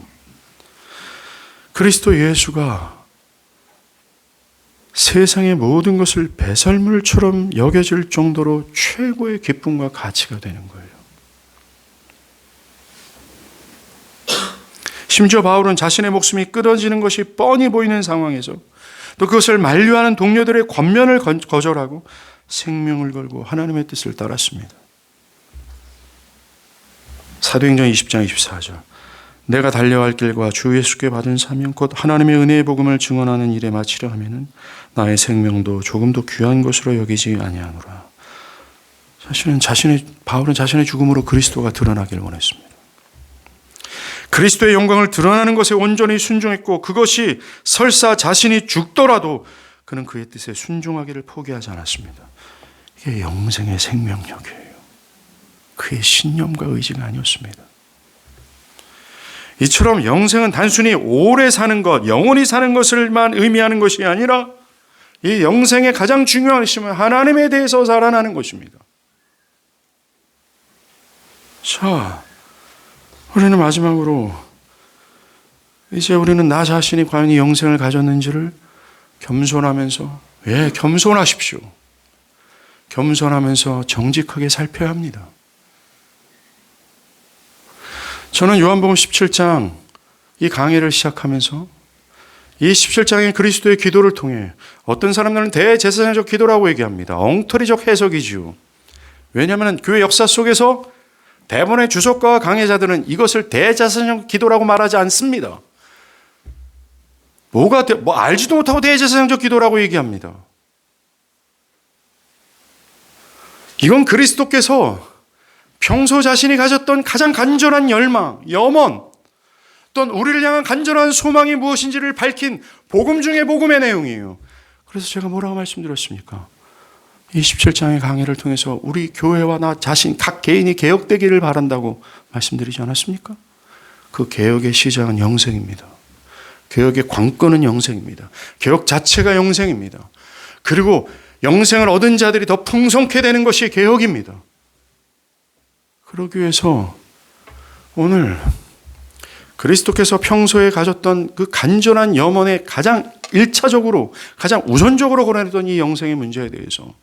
S1: 그리스도 예수가 세상의 모든 것을 배설물처럼 여겨질 정도로 최고의 기쁨과 가치가 되는 거예요. 심지어 바울은 자신의 목숨이 끊어지는 것이 뻔히 보이는 상황에서 또 그것을 만류하는 동료들의 권면을 거절하고 생명을 걸고 하나님의 뜻을 따랐습니다. 사도행전 20장 24절. 내가 달려갈 길과 주 예수께 받은 사명 곧 하나님의 은혜의 복음을 증언하는 일에 마치려 하면은 나의 생명도 조금도 귀한 것으로 여기지 아니하노라. 바울은 자신의 죽음으로 그리스도가 드러나길 원했습니다. 그리스도의 영광을 드러나는 것에 온전히 순종했고 그것이 설사 자신이 죽더라도 그는 그의 뜻에 순종하기를 포기하지 않았습니다. 이게 영생의 생명력이에요. 그의 신념과 의지가 아니었습니다. 이처럼 영생은 단순히 오래 사는 것, 영원히 사는 것을만 의미하는 것이 아니라 이 영생의 가장 중요한 것은 하나님에 대해서 살아나는 것입니다. 자, 우리는 마지막으로 이제 우리는 나 자신이 과연 이 영생을 가졌는지를 겸손하면서, 겸손하십시오. 겸손하면서 정직하게 살펴야 합니다. 저는 요한복음 17장 이 강해를 시작하면서 이 17장의 그리스도의 기도를 통해 어떤 사람들은 대제사장적 기도라고 얘기합니다. 엉터리적 해석이지요. 왜냐하면 교회 역사 속에서 대부분의 주석가와 강해자들은 이것을 대제사장적 기도라고 말하지 않습니다. 알지도 못하고 대제사장적 기도라고 얘기합니다. 이건 그리스도께서 평소 자신이 가졌던 가장 간절한 열망, 염원, 또는 우리를 향한 간절한 소망이 무엇인지를 밝힌 복음 중의 복음의 내용이에요. 그래서 제가 뭐라고 말씀드렸습니까? 이 17장의 강의를 통해서 우리 교회와 나 자신, 각 개인이 개혁되기를 바란다고 말씀드리지 않았습니까? 그 개혁의 시작은 영생입니다. 개혁의 관건은 영생입니다. 개혁 자체가 영생입니다. 그리고 영생을 얻은 자들이 더 풍성케 되는 것이 개혁입니다. 그러기 위해서 오늘 그리스도께서 평소에 가졌던 그 간절한 염원에 가장 1차적으로, 가장 우선적으로 거론했던 이 영생의 문제에 대해서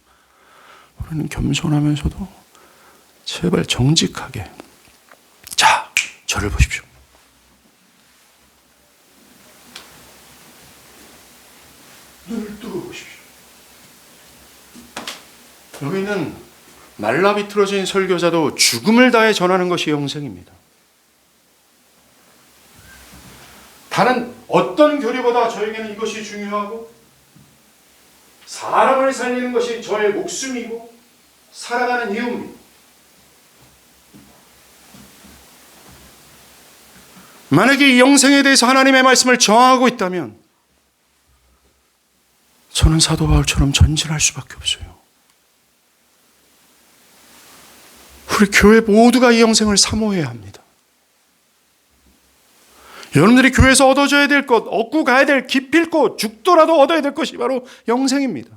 S1: 우리는 겸손하면서도 제발 정직하게, 자, 저를 보십시오. 눈을 뜨고 보십시오. 여기 있는 말라 비틀어진 설교자도 죽음을 다해 전하는 것이 영생입니다. 다른 어떤 교리보다 저에게는 이것이 중요하고 사람을 살리는 것이 저의 목숨이고 살아가는 이유입니다. 만약에 이 영생에 대해서 하나님의 말씀을 저항하고 있다면 저는 사도 바울처럼 전진할 수밖에 없어요. 우리 교회 모두가 이 영생을 사모해야 합니다. 여러분들이 교회에서 얻어져야 될 것, 얻고 가야 될 기필코 죽더라도 얻어야 될 것이 바로 영생입니다.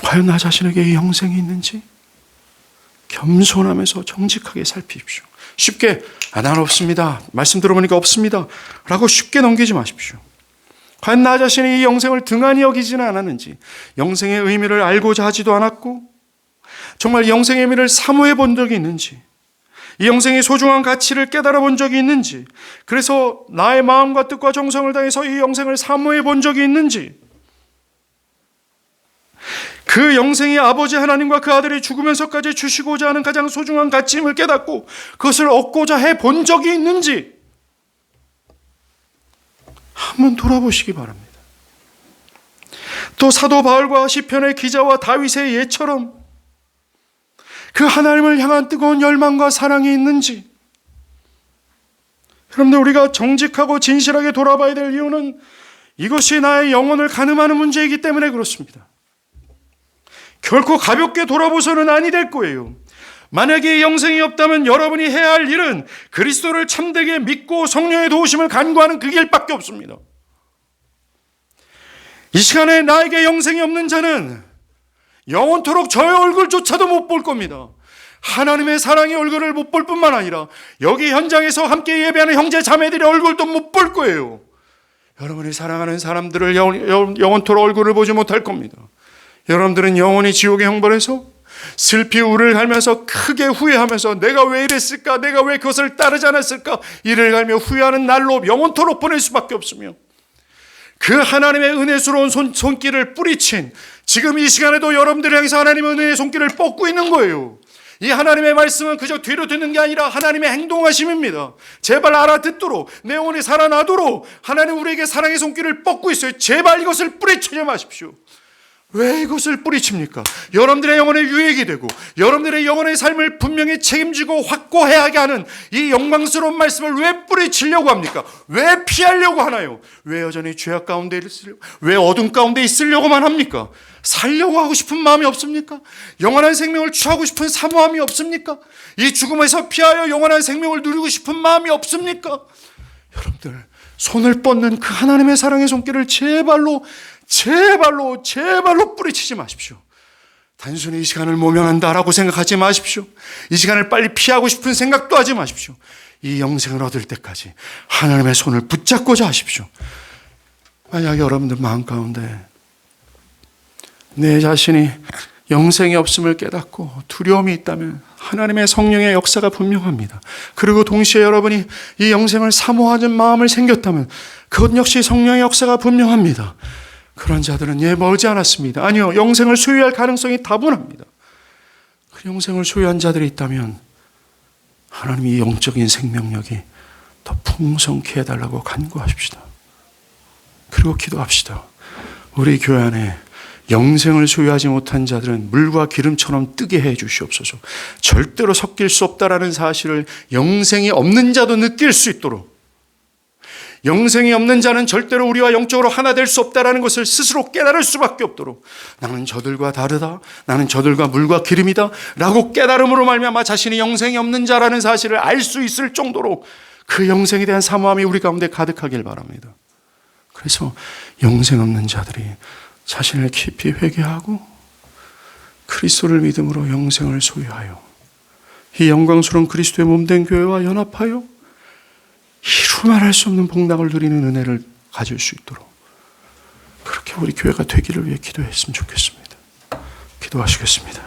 S1: 과연 나 자신에게 이 영생이 있는지 겸손하면서 정직하게 살피십시오. 쉽게 난 없습니다. 말씀 들어보니까 없습니다. 라고 쉽게 넘기지 마십시오. 과연 나 자신이 이 영생을 등한히 여기지는 않았는지, 영생의 의미를 알고자 하지도 않았고 정말 영생의 의미를 사모해 본 적이 있는지, 이 영생의 소중한 가치를 깨달아 본 적이 있는지, 그래서 나의 마음과 뜻과 정성을 다해서 이 영생을 사모해 본 적이 있는지, 그 영생이 아버지 하나님과 그 아들이 죽으면서까지 주시고자 하는 가장 소중한 가치임을 깨닫고 그것을 얻고자 해 본 적이 있는지 한번 돌아보시기 바랍니다. 또 사도 바울과 시편의 기자와 다윗의 예처럼 그 하나님을 향한 뜨거운 열망과 사랑이 있는지, 여러분들, 우리가 정직하고 진실하게 돌아봐야 될 이유는 이것이 나의 영혼을 가늠하는 문제이기 때문에 그렇습니다. 결코 가볍게 돌아보서는 아니 될 거예요. 만약에 영생이 없다면 여러분이 해야 할 일은 그리스도를 참되게 믿고 성령의 도우심을 간구하는 그 길밖에 없습니다. 이 시간에 나에게 영생이 없는 자는 영원토록 저의 얼굴조차도 못 볼 겁니다. 하나님의 사랑의 얼굴을 못 볼 뿐만 아니라 여기 현장에서 함께 예배하는 형제 자매들의 얼굴도 못 볼 거예요. 여러분이 사랑하는 사람들을 영원토록 얼굴을 보지 못할 겁니다. 여러분들은 영원히 지옥의 형벌에서 슬피 우를 갈면서 크게 후회하면서 내가 왜 이랬을까, 내가 왜 그것을 따르지 않았을까, 이를 갈며 후회하는 날로 영원토록 보낼 수밖에 없으며, 그 하나님의 은혜스러운 손길을 뿌리친 지금 이 시간에도 여러분들을 향해서 하나님의 은혜의 손길을 뻗고 있는 거예요. 이 하나님의 말씀은 그저 뒤로 듣는 게 아니라 하나님의 행동하심입니다. 제발 알아듣도록, 내 영혼이 살아나도록 하나님 우리에게 사랑의 손길을 뻗고 있어요. 제발 이것을 뿌리치지 마십시오. 왜 이것을 뿌리칩니까? 여러분들의 영혼에 유익이 되고 여러분들의 영혼의 삶을 분명히 책임지고 확고하게 하는 이 영광스러운 말씀을 왜 뿌리치려고 합니까? 왜 피하려고 하나요? 왜 여전히 죄악 가운데 있으려고, 왜 어둠 가운데 있으려고만 합니까? 살려고 하고 싶은 마음이 없습니까? 영원한 생명을 취하고 싶은 사모함이 없습니까? 이 죽음에서 피하여 영원한 생명을 누리고 싶은 마음이 없습니까? 여러분들, 손을 뻗는 그 하나님의 사랑의 손길을 제발로 뿌리치지 마십시오. 단순히 이 시간을 모면한다라고 생각하지 마십시오. 이 시간을 빨리 피하고 싶은 생각도 하지 마십시오. 이 영생을 얻을 때까지 하나님의 손을 붙잡고자 하십시오. 만약 여러분들 마음 가운데 내 자신이 영생이 없음을 깨닫고 두려움이 있다면 하나님의 성령의 역사가 분명합니다. 그리고 동시에 여러분이 이 영생을 사모하는 마음을 생겼다면 그것 역시 성령의 역사가 분명합니다. 그런 자들은 멀지 않았습니다. 아니요, 영생을 소유할 가능성이 다분합니다. 그 영생을 소유한 자들이 있다면 하나님이 영적인 생명력이 더 풍성케 해달라고 간구하십시다. 그리고 기도합시다. 우리 교회 안에 영생을 소유하지 못한 자들은 물과 기름처럼 뜨게 해 주시옵소서. 절대로 섞일 수 없다라는 사실을 영생이 없는 자도 느낄 수 있도록, 영생이 없는 자는 절대로 우리와 영적으로 하나 될 수 없다라는 것을 스스로 깨달을 수밖에 없도록, 나는 저들과 다르다, 나는 저들과 물과 기름이다 라고 깨달음으로 말미암아 자신이 영생이 없는 자라는 사실을 알 수 있을 정도로 그 영생에 대한 사모함이 우리 가운데 가득하길 바랍니다. 그래서 영생 없는 자들이 자신을 깊이 회개하고 그리스도를 믿음으로 영생을 소유하여 이 영광스러운 그리스도의 몸된 교회와 연합하여 이루 말할 수 없는 복락을 누리는 은혜를 가질 수 있도록 그렇게 우리 교회가 되기를 위해 기도했으면 좋겠습니다. 기도하시겠습니다.